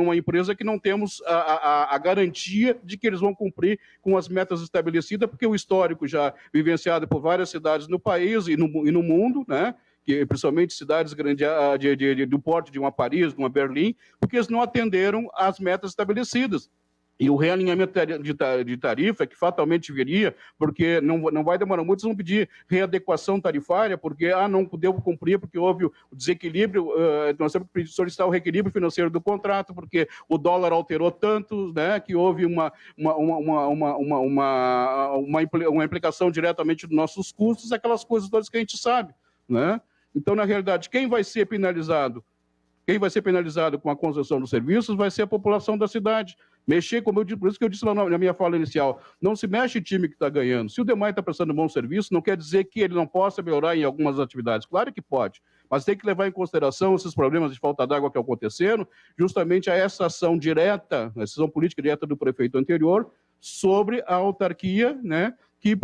uma empresa que não temos a garantia de que eles vão cumprir com as metas estabelecidas, porque o histórico já vivenciado por várias cidades no país e no mundo, né? Que, principalmente cidades grandes do porte de uma Paris, de uma Berlim, porque eles não atenderam às metas estabelecidas. E o realinhamento de tarifa, que fatalmente viria, porque não vai demorar muito, eles vão pedir readequação tarifária, porque não deu cumprir, porque houve o desequilíbrio, nós temos que solicitar o reequilíbrio financeiro do contrato, porque o dólar alterou tanto, né, que houve uma implicação diretamente dos nossos custos, aquelas coisas todas que a gente sabe, né? Então, na realidade, quem vai ser penalizado com a concessão dos serviços vai ser a população da cidade. Mexer, como eu disse, por isso que eu disse lá na minha fala inicial, não se mexe em time que está ganhando. Se o DEMAI está prestando bom serviço, não quer dizer que ele não possa melhorar em algumas atividades. Claro que pode, mas tem que levar em consideração esses problemas de falta d'água que aconteceram, justamente a essa ação direta, a ação política direta do prefeito anterior, sobre a autarquia, né? Que,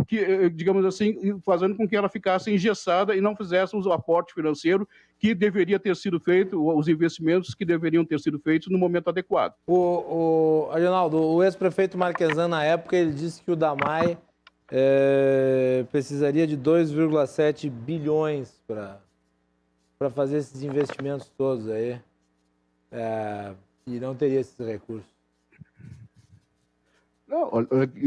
digamos assim, fazendo com que ela ficasse engessada e não fizesse o aporte financeiro que deveria ter sido feito, os investimentos que deveriam ter sido feitos no momento adequado. Adinaldo, o ex-prefeito Marquesan, na época, ele disse que o DAMAI precisaria de 2,7 bilhões para fazer esses investimentos todos aí, e não teria esses recursos. Não,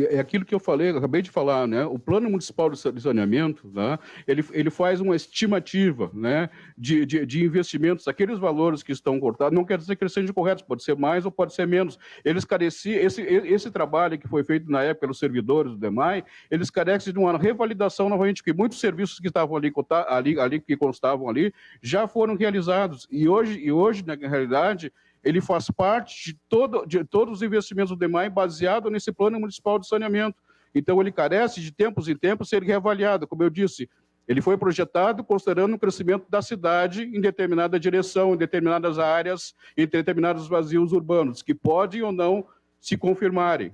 é aquilo que eu falei, eu acabei de falar, né? O Plano Municipal de Saneamento, né? Ele faz uma estimativa, né? de investimentos, aqueles valores que estão cortados, não quer dizer que eles sejam corretos, pode ser mais ou pode ser menos. Eles careciam, esse trabalho que foi feito na época pelos servidores do DEMAI, eles carecem de uma revalidação novamente, porque muitos serviços que estavam ali que constavam ali, já foram realizados. E hoje, na realidade, ele faz parte de todos os investimentos do DEMAI baseado nesse Plano Municipal de Saneamento. Então, ele carece de tempos em tempos ser reavaliado. Como eu disse, ele foi projetado considerando o crescimento da cidade em determinada direção, em determinadas áreas, em determinados vazios urbanos, que podem ou não se confirmarem.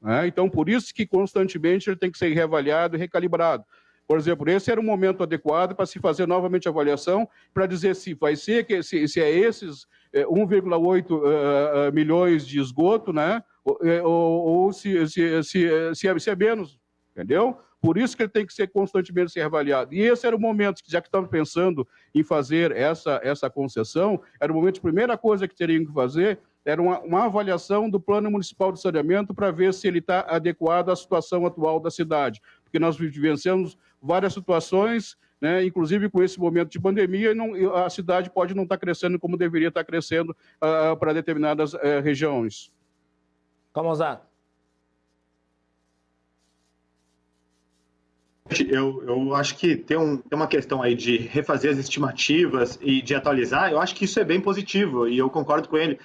Né? Então, por isso que constantemente ele tem que ser reavaliado e recalibrado. Por exemplo, esse era o momento adequado para se fazer novamente a avaliação, para dizer se vai ser, se é esses 1,8 milhões de esgoto, né? ou se é menos, entendeu? Por isso que ele tem que ser constantemente ser avaliado. E esse era o momento, já que estavam pensando em fazer essa concessão, era o momento, a primeira coisa que teriam que fazer era uma avaliação do Plano Municipal de Saneamento para ver se ele está adequado à situação atual da cidade. Porque nós vivenciamos várias situações, né, inclusive com esse momento de pandemia, a cidade pode não estar crescendo como deveria estar crescendo para determinadas regiões. Calmosado. Eu acho que tem uma questão aí de refazer as estimativas e de atualizar. Eu acho que isso é bem positivo e eu concordo com ele.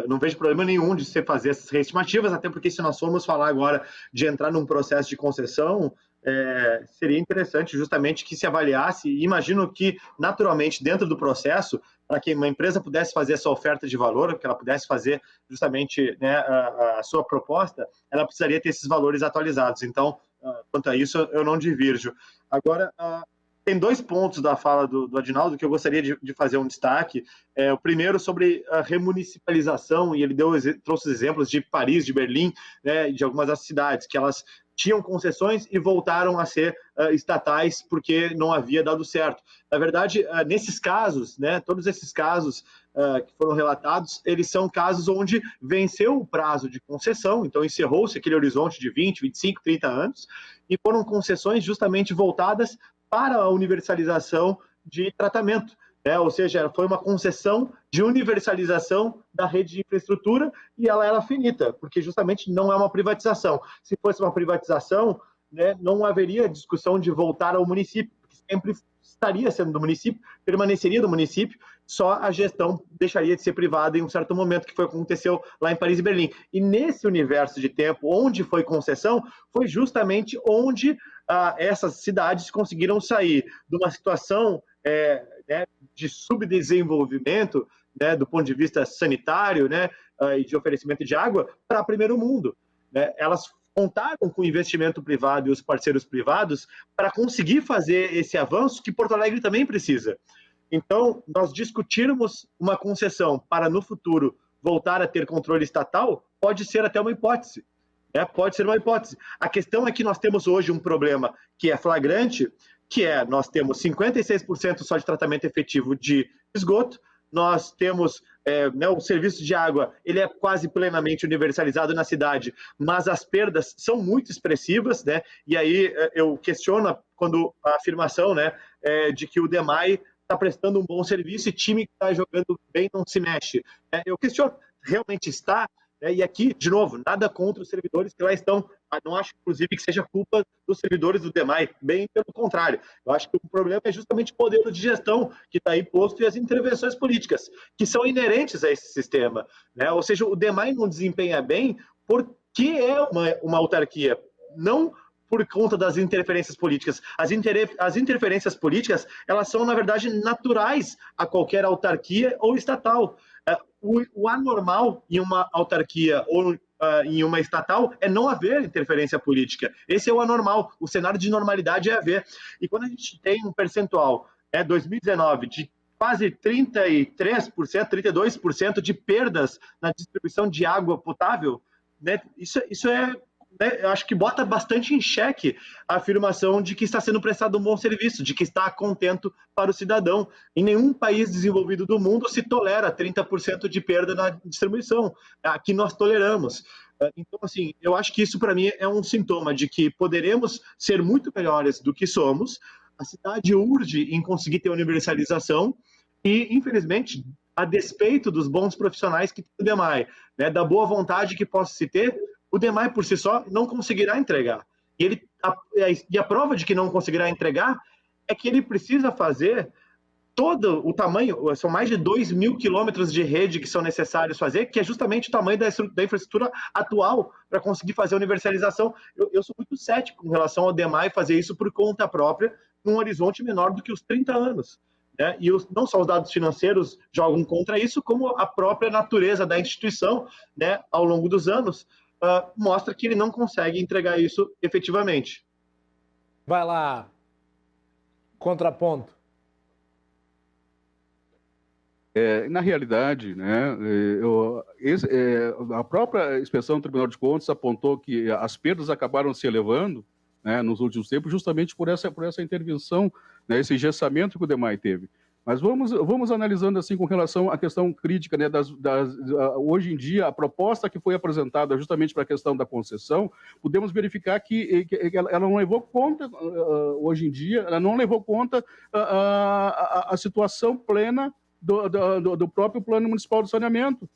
Não vejo problema nenhum de você fazer essas reestimativas, até porque se nós formos falar agora de entrar num processo de concessão, seria interessante justamente que se avaliasse, e imagino que naturalmente dentro do processo, para que uma empresa pudesse fazer essa oferta de valor, que ela pudesse fazer justamente, né, a sua proposta, ela precisaria ter esses valores atualizados. Então, quanto a isso, eu não divirjo. Agora, tem dois pontos da fala do Adinaldo que eu gostaria de fazer um destaque. O primeiro sobre a remunicipalização, e ele trouxe os exemplos de Paris, de Berlim, né, de algumas das cidades, que elas tinham concessões e voltaram a ser estatais porque não havia dado certo. Na verdade, nesses casos, né, todos esses casos que foram relatados, eles são casos onde venceu o prazo de concessão, então encerrou-se aquele horizonte de 20, 25, 30 anos, e foram concessões justamente voltadas para a universalização de tratamento. Ou seja, foi uma concessão de universalização da rede de infraestrutura e ela era finita, porque justamente não é uma privatização. Se fosse uma privatização, né, não haveria discussão de voltar ao município, porque sempre estaria sendo do município, permaneceria do município, só a gestão deixaria de ser privada em um certo momento, que foi o que aconteceu lá em Paris e Berlim. E nesse universo de tempo, onde foi concessão, foi justamente onde essas cidades conseguiram sair de uma situação de subdesenvolvimento, né, do ponto de vista sanitário, né, e de oferecimento de água para primeiro mundo. Né? Elas contaram com o investimento privado e os parceiros privados para conseguir fazer esse avanço que Porto Alegre também precisa. Então, nós discutirmos uma concessão para, no futuro, voltar a ter controle estatal, pode ser até uma hipótese. Pode ser uma hipótese. A questão é que nós temos hoje um problema que é flagrante, que nós temos 56% só de tratamento efetivo de esgoto, nós temos o serviço de água, ele é quase plenamente universalizado na cidade, mas as perdas são muito expressivas, né? E aí eu questiono quando a afirmação, né, de que o DEMAI está prestando um bom serviço e time que está jogando bem não se mexe. Eu questiono, realmente está? E aqui, de novo, nada contra os servidores que lá estão. Não acho, inclusive, que seja culpa dos servidores do DEMAI, bem pelo contrário. Eu acho que o problema é justamente o modelo de gestão que está imposto e as intervenções políticas, que são inerentes a esse sistema. Né? Ou seja, o DEMAI não desempenha bem porque é uma autarquia, não por conta das interferências políticas. As interferências políticas, elas são, na verdade, naturais a qualquer autarquia ou estatal. O anormal em uma autarquia ou em uma estatal é não haver interferência política. Esse é o anormal. O cenário de normalidade é haver. E quando a gente tem um percentual, 2019, de quase 33%, 32% de perdas na distribuição de água potável, né, isso é eu acho que bota bastante em xeque a afirmação de que está sendo prestado um bom serviço, de que está contento para o cidadão. Em nenhum país desenvolvido do mundo se tolera 30% de perda na distribuição. Aqui nós toleramos. Então, assim, eu acho que isso, para mim, é um sintoma de que poderemos ser muito melhores do que somos. A cidade urge em conseguir ter universalização e, infelizmente, a despeito dos bons profissionais que tem o DEMAI, né, da boa vontade que possa se ter, o DEMAI, por si só, não conseguirá entregar. E a prova de que não conseguirá entregar é que ele precisa fazer todo o tamanho, são mais de 2.000 quilômetros de rede que são necessários fazer, que é justamente o tamanho da infraestrutura atual para conseguir fazer a universalização. Eu sou muito cético em relação ao DEMAI fazer isso por conta própria, num horizonte menor do que os 30 anos. Né? E não só os dados financeiros jogam contra isso, como a própria natureza da instituição, né, ao longo dos anos, mostra que ele não consegue entregar isso efetivamente. Vai lá, contraponto. Na realidade, né, a própria inspeção do Tribunal de Contas apontou que as perdas acabaram se elevando, né, nos últimos tempos, justamente por essa intervenção, né, esse engessamento que o DEMAI teve. Mas vamos analisando assim com relação à questão crítica, né, hoje em dia, a proposta que foi apresentada justamente para a questão da concessão, podemos verificar que ela não levou conta, hoje em dia, ela não levou conta a situação plena do próprio Plano Municipal de Saneamento.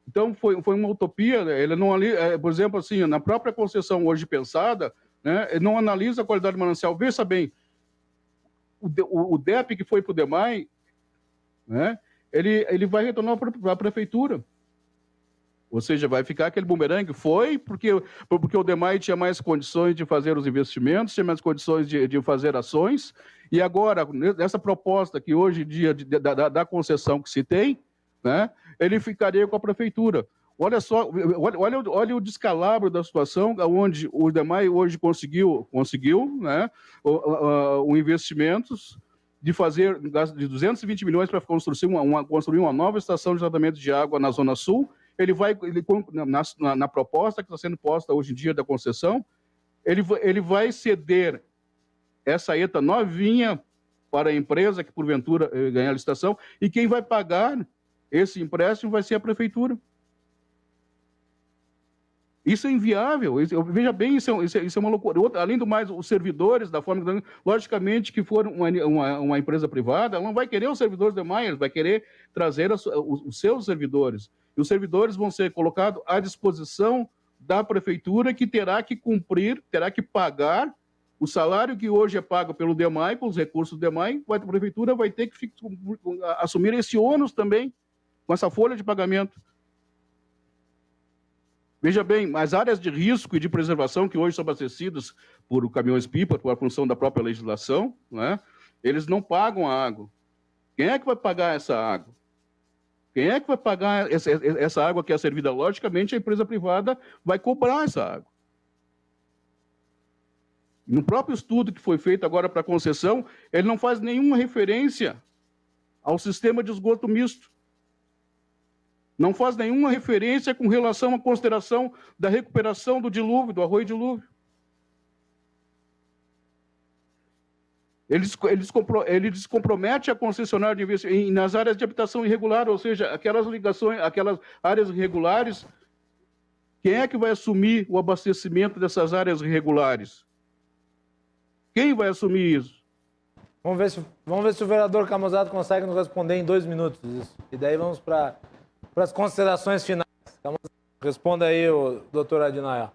Então, foi uma utopia, né? Ele não, por exemplo, assim, na própria concessão hoje pensada, né, ele não analisa a qualidade do manancial. Veja bem, o DEP que foi para o DEMAI, né, ele vai retornar para a prefeitura. Ou seja, vai ficar aquele bumerangue. Foi porque o DEMAI tinha mais condições de fazer os investimentos, tinha mais condições de fazer ações, e agora, nessa proposta que hoje em dia, da concessão que se tem, né, ele ficaria com a prefeitura. Olha só, olha o descalabro da situação, onde o DEMAI hoje conseguiu, né, o investimentos de fazer de 220 milhões para construir uma nova estação de tratamento de água na Zona Sul. Na proposta que está sendo posta hoje em dia da concessão, ele vai ceder essa ETA novinha para a empresa que, porventura, ganhar a licitação, e quem vai pagar esse empréstimo vai ser a prefeitura. Isso é inviável. Veja bem, isso é uma loucura. Além do mais, os servidores, da forma que, logicamente, que for uma empresa privada, ela não vai querer os servidores do DEMAI, vai querer trazer os seus servidores. E os servidores vão ser colocados à disposição da prefeitura, que terá que cumprir, terá que pagar o salário que hoje é pago pelo DEMAI, com os recursos do DEMAI, a prefeitura vai ter que assumir esse ônus também, com essa folha de pagamento. Veja bem, as áreas de risco e de preservação que hoje são abastecidas por caminhões-pipa, por a função da própria legislação, né, eles não pagam a água. Quem é que vai pagar essa água? Quem é que vai pagar essa água que é servida? Logicamente, a empresa privada vai cobrar essa água. No próprio estudo que foi feito agora para a concessão, ele não faz nenhuma referência ao sistema de esgoto misto. Não faz nenhuma referência com relação à consideração da recuperação do dilúvio, do arroio-dilúvio. Ele descompromete a concessionária de investimento nas áreas de habitação irregular, ou seja, aquelas áreas irregulares. Quem é que vai assumir o abastecimento dessas áreas irregulares? Quem vai assumir isso? Vamos ver se o vereador Camusato consegue nos responder em 2 minutos isso. E daí vamos para as considerações finais. Responda aí, o doutor Adinaldo.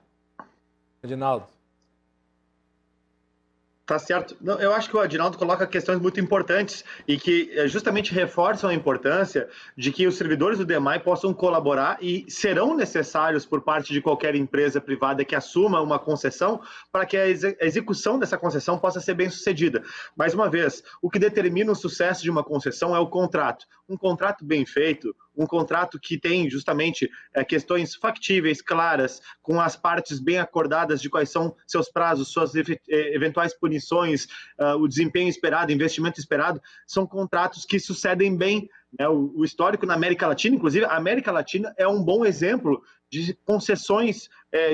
Tá certo. Não, eu acho que o Adinaldo coloca questões muito importantes e que justamente reforçam a importância de que os servidores do DEMAI possam colaborar e serão necessários por parte de qualquer empresa privada que assuma uma concessão para que a execução dessa concessão possa ser bem sucedida. Mais uma vez, o que determina o sucesso de uma concessão é o contrato. Um contrato bem feito, um contrato que tem justamente questões factíveis, claras, com as partes bem acordadas de quais são seus prazos, suas eventuais punições, o desempenho esperado, investimento esperado, são contratos que sucedem bem né? O histórico na América Latina, inclusive, a América Latina é um bom exemplo de concessões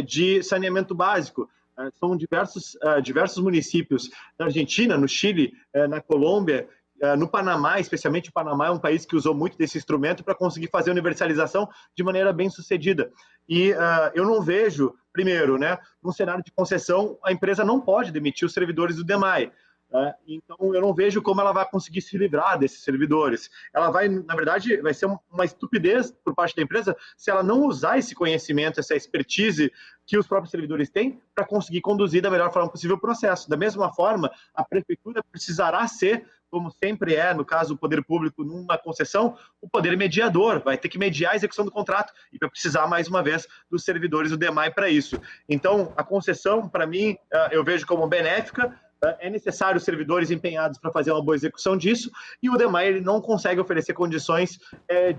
de saneamento básico. São diversos municípios na Argentina, no Chile, na Colômbia, no Panamá, especialmente o Panamá é um país que usou muito desse instrumento para conseguir fazer a universalização de maneira bem sucedida. E eu não vejo, primeiro, né, num cenário de concessão, a empresa não pode demitir os servidores do DEMAI. Então, eu não vejo como ela vai conseguir se livrar desses servidores. Ela vai, na verdade, vai ser uma estupidez por parte da empresa se ela não usar esse conhecimento, essa expertise que os próprios servidores têm para conseguir conduzir da melhor forma possível o processo. Da mesma forma, a prefeitura precisará ser, como sempre é, no caso do poder público, numa concessão, o poder mediador, vai ter que mediar a execução do contrato e vai precisar, mais uma vez, dos servidores do DEMAI para isso. Então, a concessão, para mim, eu vejo como benéfica. É necessário servidores empenhados para fazer uma boa execução disso, e o DEMAI ele não consegue oferecer condições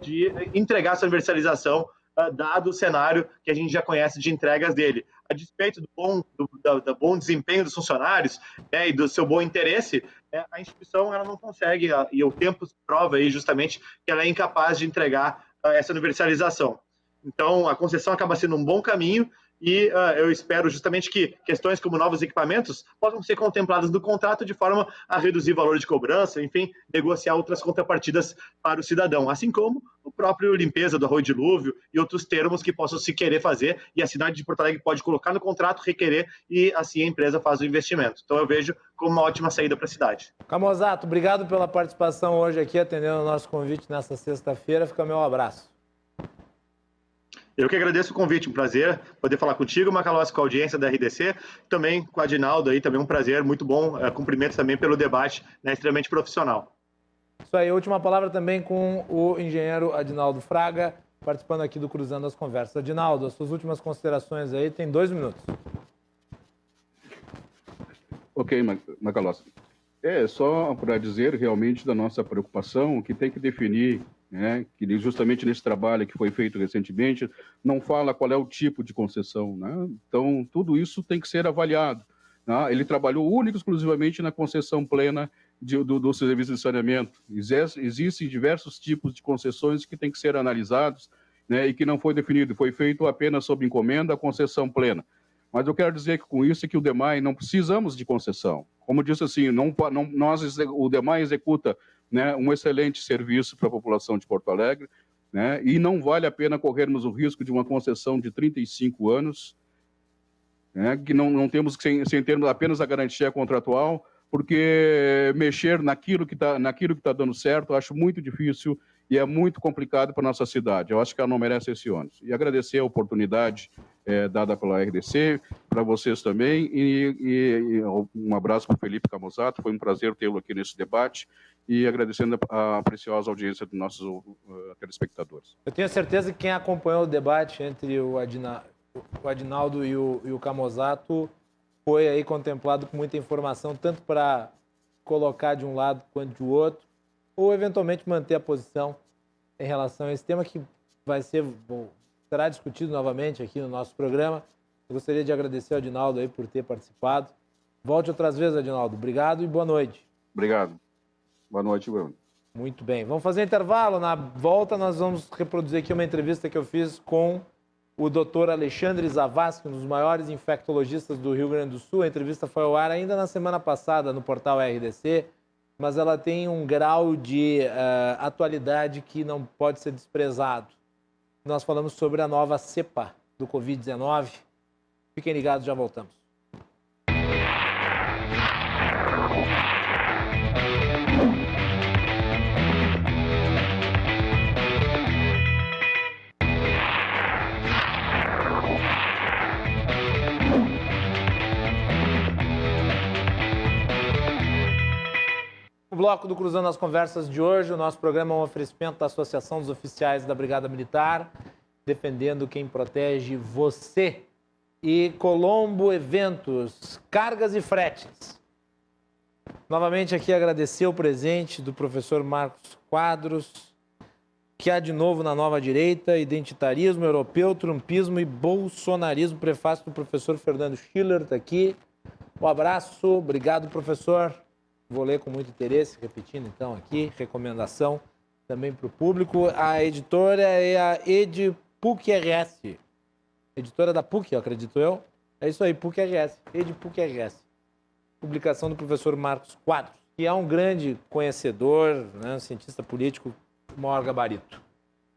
de entregar essa universalização, dado o cenário que a gente já conhece de entregas dele. A despeito do bom desempenho dos funcionários, né, e do seu bom interesse, a instituição ela não consegue, e o tempo prova aí justamente que ela é incapaz de entregar essa universalização. Então, a concessão acaba sendo um bom caminho, e eu espero justamente que questões como novos equipamentos possam ser contempladas no contrato de forma a reduzir o valor de cobrança, enfim, negociar outras contrapartidas para o cidadão, assim como o próprio limpeza do arroio dilúvio e outros termos que possam se querer fazer, e a cidade de Porto Alegre pode colocar no contrato, requerer, e assim a empresa faz o investimento. Então eu vejo como uma ótima saída para a cidade. Camozato, obrigado pela participação hoje aqui, atendendo ao nosso convite nessa sexta-feira. Fica meu abraço. Eu que agradeço o convite, um prazer poder falar contigo, Macalossi, com a audiência da RDC, também com a Adinaldo aí, também um prazer, muito bom, cumprimentos também pelo debate, né, extremamente profissional. Isso aí, última palavra também com o engenheiro Adinaldo Fraga, participando aqui do Cruzando as Conversas. Adinaldo, as suas últimas considerações aí, tem 2 minutos. Ok, Macalossi. Só para dizer realmente da nossa preocupação, que tem que definir, né, que justamente nesse trabalho que foi feito recentemente, não fala qual é o tipo de concessão, né? Então, tudo isso tem que ser avaliado, né? Ele trabalhou único e exclusivamente na concessão plena do serviço de saneamento. Existem diversos tipos de concessões que têm que ser analisados, né, e que não foi definido, foi feito apenas sob encomenda a concessão plena. Mas eu quero dizer que com isso é que o DEMAI não precisamos de concessão. Como disse assim, o DEMAI executa, né, um excelente serviço para a população de Porto Alegre, né, e não vale a pena corrermos o risco de uma concessão de 35 anos, né, que não temos sem termos apenas a garantia contratual, porque mexer naquilo que está dando certo eu acho muito difícil e é muito complicado para a nossa cidade. Eu acho que ela não merece esse ônus. E agradecer a oportunidade dada pela RDC, para vocês também, e um abraço para o Felipe Camozato, foi um prazer tê-lo aqui nesse debate, e agradecendo a preciosa audiência dos nossos telespectadores. Eu tenho certeza que quem acompanhou o debate entre o Adinaldo e o Camozato foi aí contemplado com muita informação, tanto para colocar de um lado quanto do outro, ou eventualmente manter a posição em relação a esse tema que será discutido novamente aqui no nosso programa. Eu gostaria de agradecer ao Adinaldo aí por ter participado. Volte outras vezes, Adinaldo. Obrigado e boa noite. Obrigado. Boa noite, Bruno. Muito bem. Vamos fazer intervalo. Na volta, nós vamos reproduzir aqui uma entrevista que eu fiz com o Dr. Alexandre Zavascki, um dos maiores infectologistas do Rio Grande do Sul. A entrevista foi ao ar ainda na semana passada no portal RDC, mas ela tem um grau de atualidade que não pode ser desprezado. Nós falamos sobre a nova cepa do Covid-19. Fiquem ligados, já voltamos. O bloco do Cruzando as Conversas de hoje, o nosso programa é um oferecimento da Associação dos Oficiais da Brigada Militar, defendendo quem protege você. E Colombo Eventos, cargas e fretes. Novamente aqui agradecer o presente do professor Marcos Quadros, que há de novo na Nova Direita, identitarismo europeu, trumpismo e bolsonarismo, prefácio do professor Fernando Schiller, está aqui. Um abraço, obrigado, professor. Vou ler com muito interesse, repetindo então aqui, recomendação também para o público. A editora é a EdPUC-RS. Editora da PUC, acredito eu. É isso aí, PUC-RS. EdPUC-RS. Publicação do professor Marcos Quadros, que é um grande conhecedor, né, um cientista político de maior gabarito.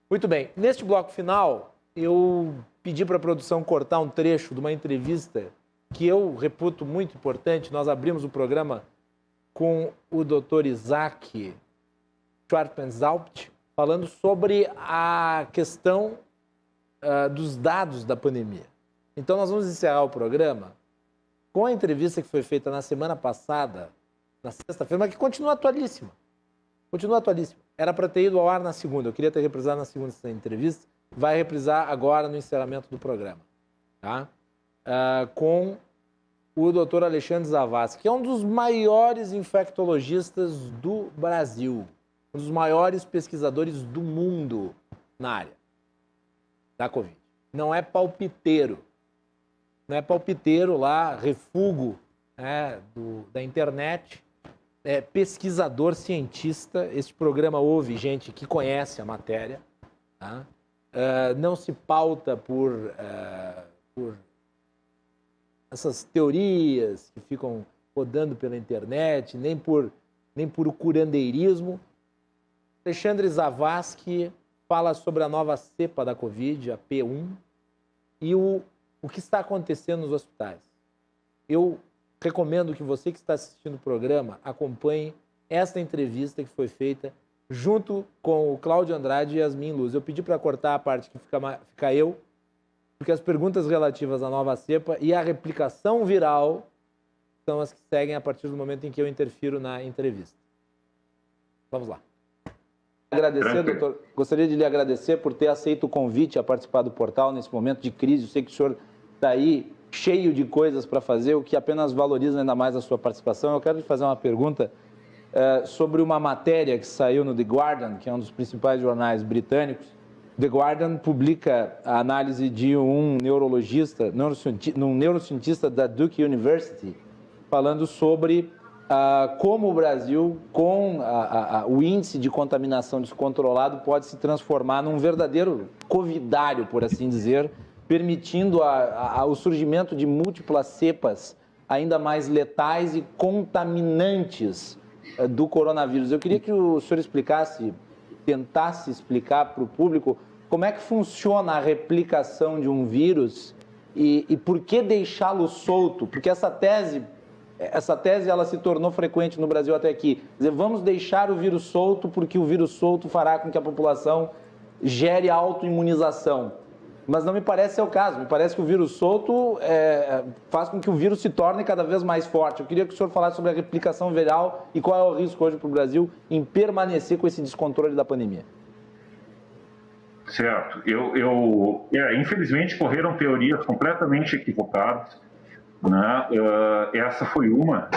Muito bem, neste bloco final, eu pedi para a produção cortar um trecho de uma entrevista que eu reputo muito importante. Nós abrimos o programa com o Dr. Isaac Schwartzhaupt, falando sobre a questão dos dados da pandemia. Então, nós vamos encerrar o programa com a entrevista que foi feita na semana passada, na sexta-feira, mas que continua atualíssima. Continua atualíssima. Era para ter ido ao ar na segunda. Eu queria ter reprisado na segunda essa entrevista. Vai reprisar agora no encerramento do programa. Tá? Com o Dr. Alexandre Zavascki, que é um dos maiores infectologistas do Brasil. Um dos maiores pesquisadores do mundo na área da Covid. Não é palpiteiro. Não é palpiteiro lá, refúgio da internet. É pesquisador, cientista. Este programa ouve gente que conhece a matéria. Tá? Não se pauta por essas teorias que ficam rodando pela internet, nem por o curandeirismo. Alexandre Zavascki fala sobre a nova cepa da Covid, a P1, e o que está acontecendo nos hospitais. Eu recomendo que você que está assistindo o programa acompanhe esta entrevista que foi feita junto com o Cláudio Andrade e Yasmin Luz. Eu pedi para cortar a parte que fica eu, porque as perguntas relativas à nova cepa e à replicação viral são as que seguem a partir do momento em que eu interfiro na entrevista. Vamos lá. Doutor, gostaria de lhe agradecer por ter aceito o convite a participar do portal nesse momento de crise. Eu sei que o senhor está aí cheio de coisas para fazer, o que apenas valoriza ainda mais a sua participação. Eu quero lhe fazer uma pergunta sobre uma matéria que saiu no The Guardian, que é um dos principais jornais britânicos. The Guardian publica a análise de um neurocientista da Duke University, falando sobre como o Brasil, com o índice de contaminação descontrolado, pode se transformar num verdadeiro covidário, por assim dizer, permitindo o surgimento de múltiplas cepas ainda mais letais e contaminantes do coronavírus. Eu queria que o senhor tentasse explicar para o público como é que funciona a replicação de um vírus e por que deixá-lo solto, porque essa tese ela se tornou frequente no Brasil até aqui. Quer dizer, vamos deixar o vírus solto porque o vírus solto fará com que a população gere autoimunização. Mas não me parece ser o caso. Me parece que o vírus solto faz com que o vírus se torne cada vez mais forte. Eu queria que o senhor falasse sobre a replicação viral e qual é o risco hoje para o Brasil em permanecer com esse descontrole da pandemia. Certo. Infelizmente correram teorias completamente equivocadas. Né? Essa foi uma,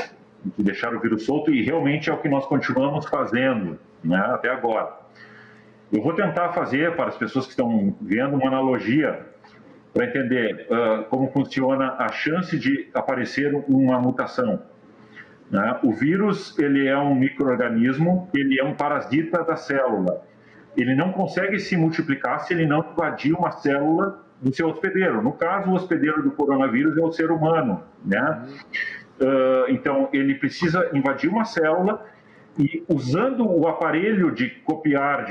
de deixar o vírus solto, e realmente é o que nós continuamos fazendo, né, até agora. Eu vou tentar fazer, para as pessoas que estão vendo, uma analogia para entender como funciona a chance de aparecer uma mutação. Né? O vírus, ele é um micro-organismo, ele é um parasita da célula. Ele não consegue se multiplicar se ele não invadir uma célula do seu hospedeiro. No caso, o hospedeiro do coronavírus é o ser humano, né? Então, ele precisa invadir uma célula e, usando o aparelho de copiar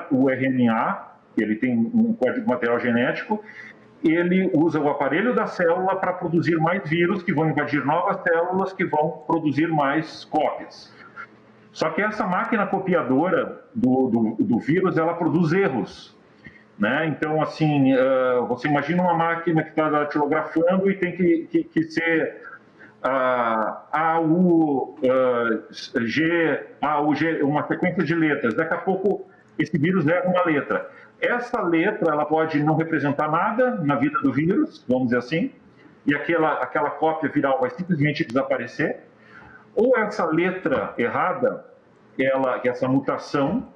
o RNA, ele tem um código material genético, ele usa o aparelho da célula para produzir mais vírus que vão invadir novas células que vão produzir mais cópias. Só que essa máquina copiadora do vírus, ela produz erros. Né? Então, assim, você imagina uma máquina que está datilografando e tem que ser G, uma sequência de letras. Daqui a pouco, esse vírus leva uma letra. Essa letra, ela pode não representar nada na vida do vírus, vamos dizer assim, e aquela cópia viral vai simplesmente desaparecer. Ou essa letra errada, essa mutação,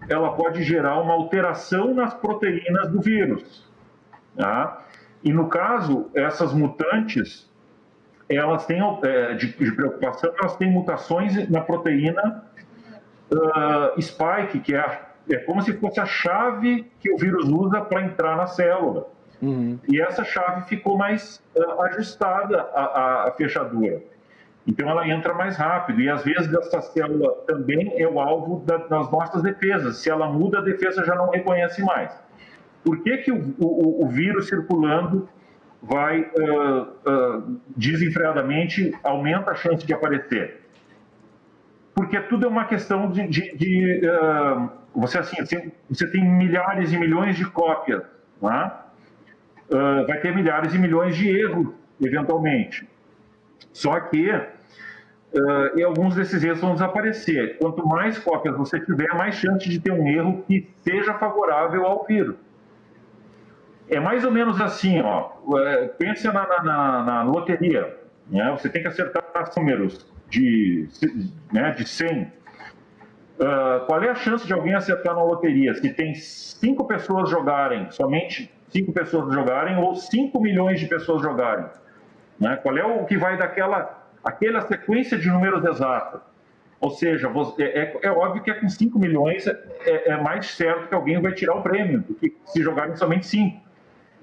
ela pode gerar uma alteração nas proteínas do vírus. Tá? E, no caso, essas mutantes, elas têm, de preocupação, elas têm mutações na proteína spike, que é como se fosse a chave que o vírus usa para entrar na célula. E essa chave ficou mais ajustada à fechadura. Então ela entra mais rápido. E às vezes essa célula também é o alvo das nossas defesas. Se ela muda, a defesa já não reconhece mais. Por que o vírus circulando vai desenfreadamente aumenta a chance de aparecer? Porque tudo é uma questão você tem milhares e milhões de cópias, né? Vai ter milhares e milhões de erros, eventualmente. Só que alguns desses erros vão desaparecer. Quanto mais cópias você tiver, mais chance de ter um erro que seja favorável ao vírus. É mais ou menos assim, ó. Pensa na loteria, né? Você tem que acertar os números de 100. Qual é a chance de alguém acertar na loteria? Se tem 5 pessoas jogarem, somente 5 pessoas jogarem, ou 5 milhões de pessoas jogarem? Né? Qual é o que vai daquela sequência de números exatos? Ou seja, é óbvio que com 5 milhões é mais certo que alguém vai tirar o prêmio do que se jogarem somente 5.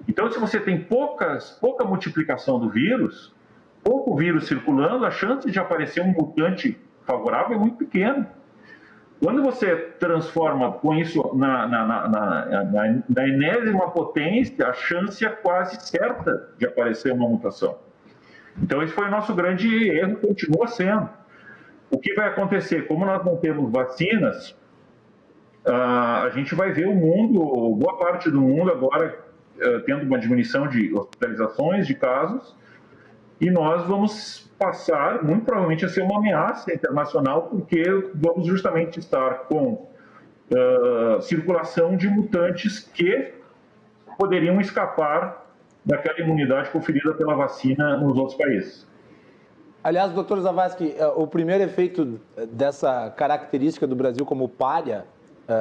Então, se você tem pouca multiplicação do vírus, pouco vírus circulando, a chance de aparecer um mutante favorável é muito pequena. Quando você transforma com isso na enésima potência, a chance é quase certa de aparecer uma mutação. Então, esse foi o nosso grande erro, continua sendo. O que vai acontecer? Como nós não temos vacinas, a gente vai ver o mundo, boa parte do mundo agora, tendo uma diminuição de hospitalizações, de casos, e nós vamos passar, muito provavelmente, a ser uma ameaça internacional, porque vamos justamente estar com circulação de mutantes que poderiam escapar daquela imunidade conferida pela vacina nos outros países. Aliás, doutor Zavascki, o primeiro efeito dessa característica do Brasil como pária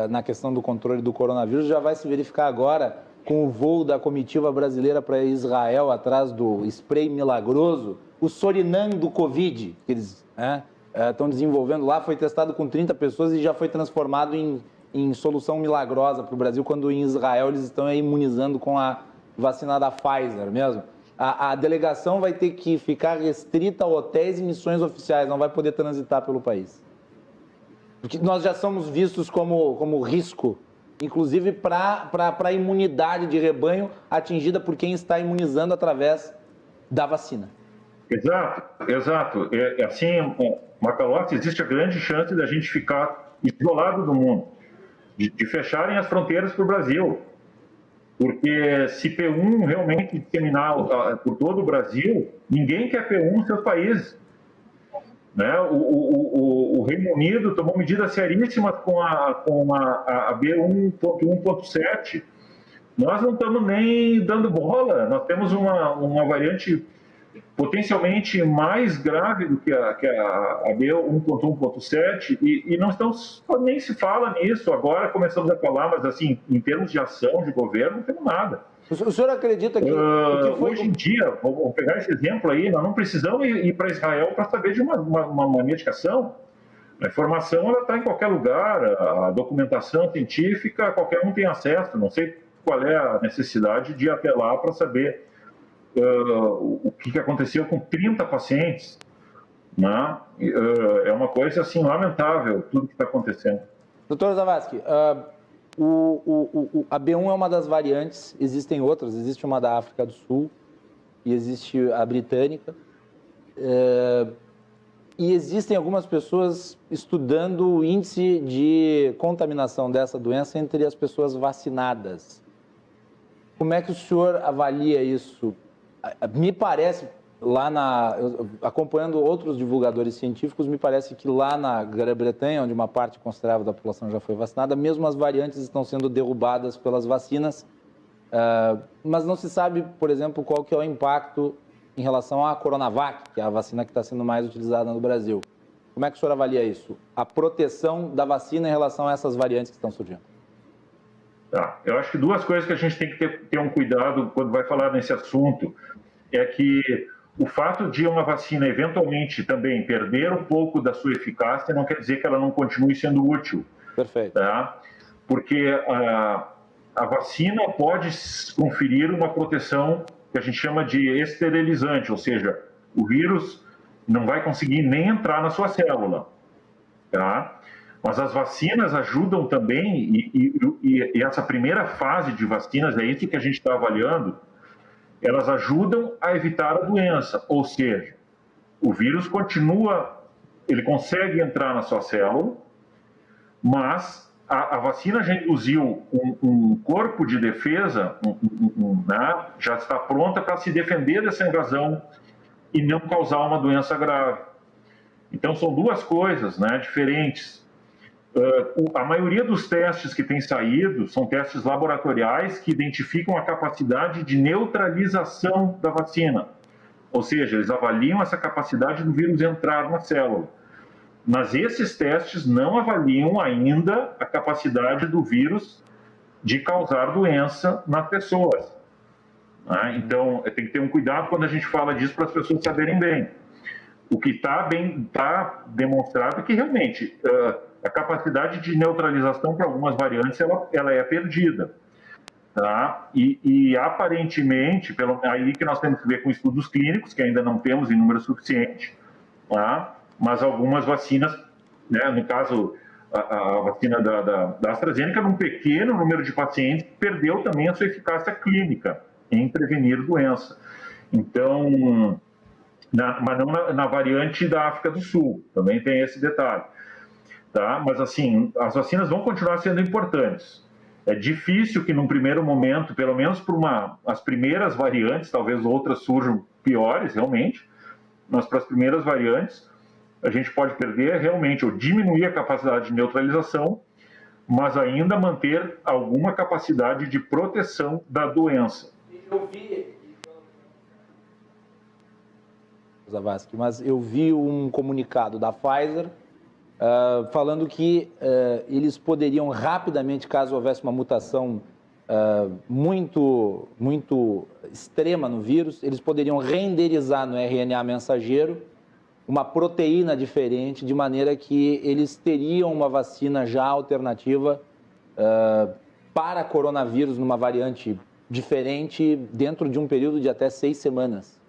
na questão do controle do coronavírus já vai se verificar agora com o voo da comitiva brasileira para Israel atrás do spray milagroso, o Sorinam do Covid, que eles estão desenvolvendo lá, foi testado com 30 pessoas e já foi transformado em solução milagrosa para o Brasil, quando em Israel eles estão imunizando com a vacina da Pfizer mesmo. A delegação vai ter que ficar restrita a hotéis e missões oficiais, não vai poder transitar pelo país. Porque nós já somos vistos como risco, inclusive para a imunidade de rebanho atingida por quem está imunizando através da vacina. Exato. Assim, Macalossi, existe a grande chance da gente ficar isolado do mundo, de fecharem as fronteiras para o Brasil. Porque se P1 realmente disseminar por todo o Brasil, ninguém quer P1 nos seus países. Né? O Reino Unido tomou medidas seríssimas com a B1.1.7. Nós não estamos nem dando bola. Nós temos uma variante potencialmente mais grave do que a B1.1.7 e não estamos, nem se fala nisso. Agora começamos a falar, mas assim, em termos de ação de governo, não temos nada. O senhor acredita que... Hoje em dia, vou pegar esse exemplo aí, nós não precisamos ir para Israel para saber de uma medicação. A informação está em qualquer lugar, a documentação científica, qualquer um tem acesso. Não sei qual é a necessidade de ir até lá para saber o que aconteceu com 30 pacientes. Né? É uma coisa assim lamentável, tudo que está acontecendo. Doutor Zavascki, a B1 é uma das variantes, existem outras, existe uma da África do Sul e existe a britânica. E existem algumas pessoas estudando o índice de contaminação dessa doença entre as pessoas vacinadas. Como é que o senhor avalia isso? Me parece, acompanhando outros divulgadores científicos, me parece que lá na Grã-Bretanha, onde uma parte considerável da população já foi vacinada, mesmo as variantes estão sendo derrubadas pelas vacinas, mas não se sabe, por exemplo, qual que é o impacto em relação à Coronavac, que é a vacina que está sendo mais utilizada no Brasil. Como é que o senhor avalia isso? A proteção da vacina em relação a essas variantes que estão surgindo. Eu acho que duas coisas que a gente tem que ter um cuidado quando vai falar nesse assunto é que o fato de uma vacina eventualmente também perder um pouco da sua eficácia não quer dizer que ela não continue sendo útil. Perfeito. Tá? Porque a vacina pode conferir uma proteção que a gente chama de esterilizante, ou seja, o vírus não vai conseguir nem entrar na sua célula. Tá? Mas as vacinas ajudam também, e essa primeira fase de vacinas, é isso que a gente está avaliando, elas ajudam a evitar a doença, ou seja, o vírus continua, ele consegue entrar na sua célula, mas a vacina já induziu um corpo de defesa, né, já está pronta para se defender dessa invasão e não causar uma doença grave. Então, são duas coisas, né, diferentes. A maioria dos testes que têm saído são testes laboratoriais que identificam a capacidade de neutralização da vacina. Ou seja, eles avaliam essa capacidade do vírus entrar na célula. Mas esses testes não avaliam ainda a capacidade do vírus de causar doença nas pessoas. Então, tem que ter um cuidado quando a gente fala disso para as pessoas saberem bem. O que está demonstrado é que realmente a capacidade de neutralização para algumas variantes ela é perdida. Tá? E aparentemente, aí que nós temos que ver com estudos clínicos, que ainda não temos em número suficiente, tá? Mas algumas vacinas, né, no caso a vacina da AstraZeneca, num pequeno número de pacientes, perdeu também a sua eficácia clínica em prevenir doença. Então, mas não na variante da África do Sul, também tem esse detalhe. Tá? Mas, assim, as vacinas vão continuar sendo importantes. É difícil que, num primeiro momento, pelo menos para as primeiras variantes, talvez outras surjam piores, realmente, mas para as primeiras variantes, a gente pode perder realmente ou diminuir a capacidade de neutralização, mas ainda manter alguma capacidade de proteção da doença. Zavascki, mas eu vi um comunicado da Pfizer falando que eles poderiam rapidamente, caso houvesse uma mutação muito extrema no vírus, eles poderiam renderizar no RNA mensageiro uma proteína diferente, de maneira que eles teriam uma vacina já alternativa para coronavírus numa variante diferente dentro de um período de até 6 semanas.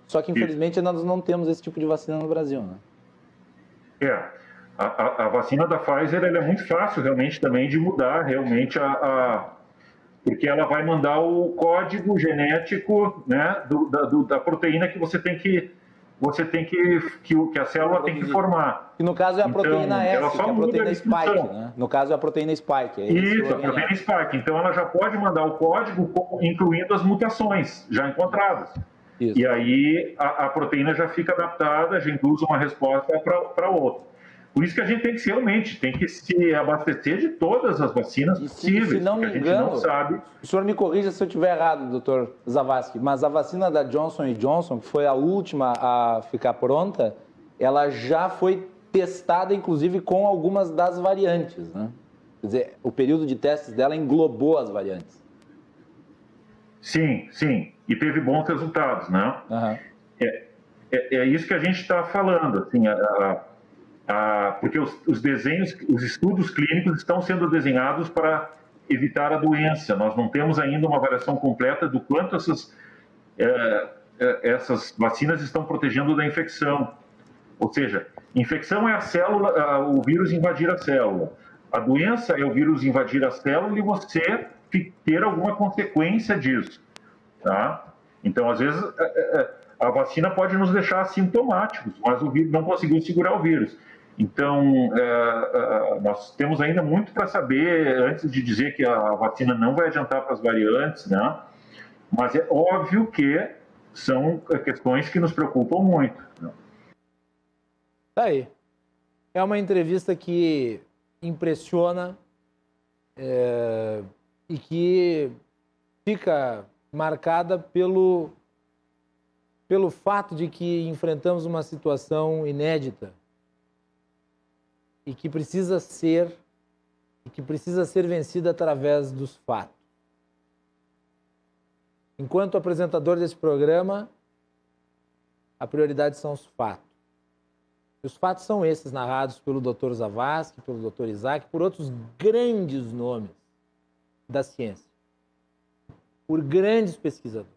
Só que, infelizmente, nós não temos esse tipo de vacina no Brasil, né? A vacina da Pfizer ela é muito fácil realmente também de mudar realmente porque ela vai mandar o código genético, né, da proteína que que a célula tem que formar. E no caso é a proteína S, que é a proteína spike, né? No caso é a proteína spike. Isso, a proteína spike. Então ela já pode mandar o código incluindo as mutações já encontradas. Isso. E aí a proteína já fica adaptada, já induz uma resposta para outra. Por isso que a gente tem que se abastecer de todas as vacinas possíveis. Se não me engano, não sabe. O senhor me corrija se eu estiver errado, doutor Zavascki, mas a vacina da Johnson & Johnson, que foi a última a ficar pronta, ela já foi testada, inclusive, com algumas das variantes, né? Quer dizer, o período de testes dela englobou as variantes. Sim. E teve bons resultados, né? Uhum. É isso que a gente está falando, assim, porque os estudos clínicos estão sendo desenhados para evitar a doença. Nós não temos ainda uma avaliação completa do quanto essas vacinas estão protegendo da infecção. Ou seja, infecção é o vírus invadir a célula. A doença é o vírus invadir a célula e você ter alguma consequência disso. Tá? Então, às vezes, a vacina pode nos deixar assintomáticos, mas o vírus não conseguiu segurar o vírus. Então, nós temos ainda muito para saber antes de dizer que a vacina não vai adiantar para as variantes, né? Mas é óbvio que são questões que nos preocupam muito. Né? Tá aí. É uma entrevista que impressiona e que fica marcada pelo fato de que enfrentamos uma situação inédita e que precisa ser vencida através dos fatos. Enquanto apresentador desse programa, a prioridade são os fatos. E os fatos são esses narrados pelo Dr. Zavascki, pelo Dr. Isaac, por outros grandes nomes da ciência, por grandes pesquisadores,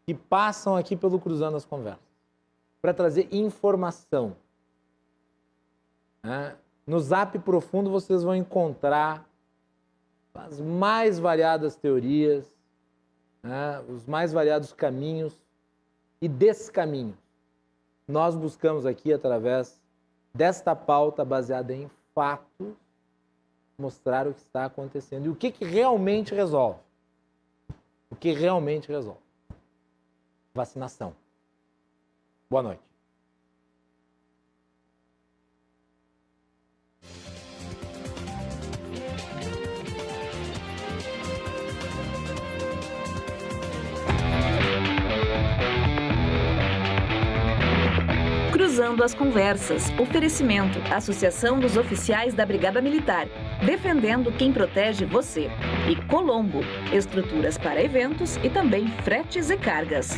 que passam aqui pelo Cruzando as Conversas, para trazer informação. No Zap Profundo vocês vão encontrar as mais variadas teorias, os mais variados caminhos e descaminhos. Nós buscamos aqui, através desta pauta baseada em fatos, mostrar o que está acontecendo e o que realmente resolve. O que realmente resolve. Vacinação. Boa noite. Cruzando as Conversas. Oferecimento. Associação dos Oficiais da Brigada Militar. Defendendo quem protege você. E Colombo. Estruturas para eventos e também fretes e cargas.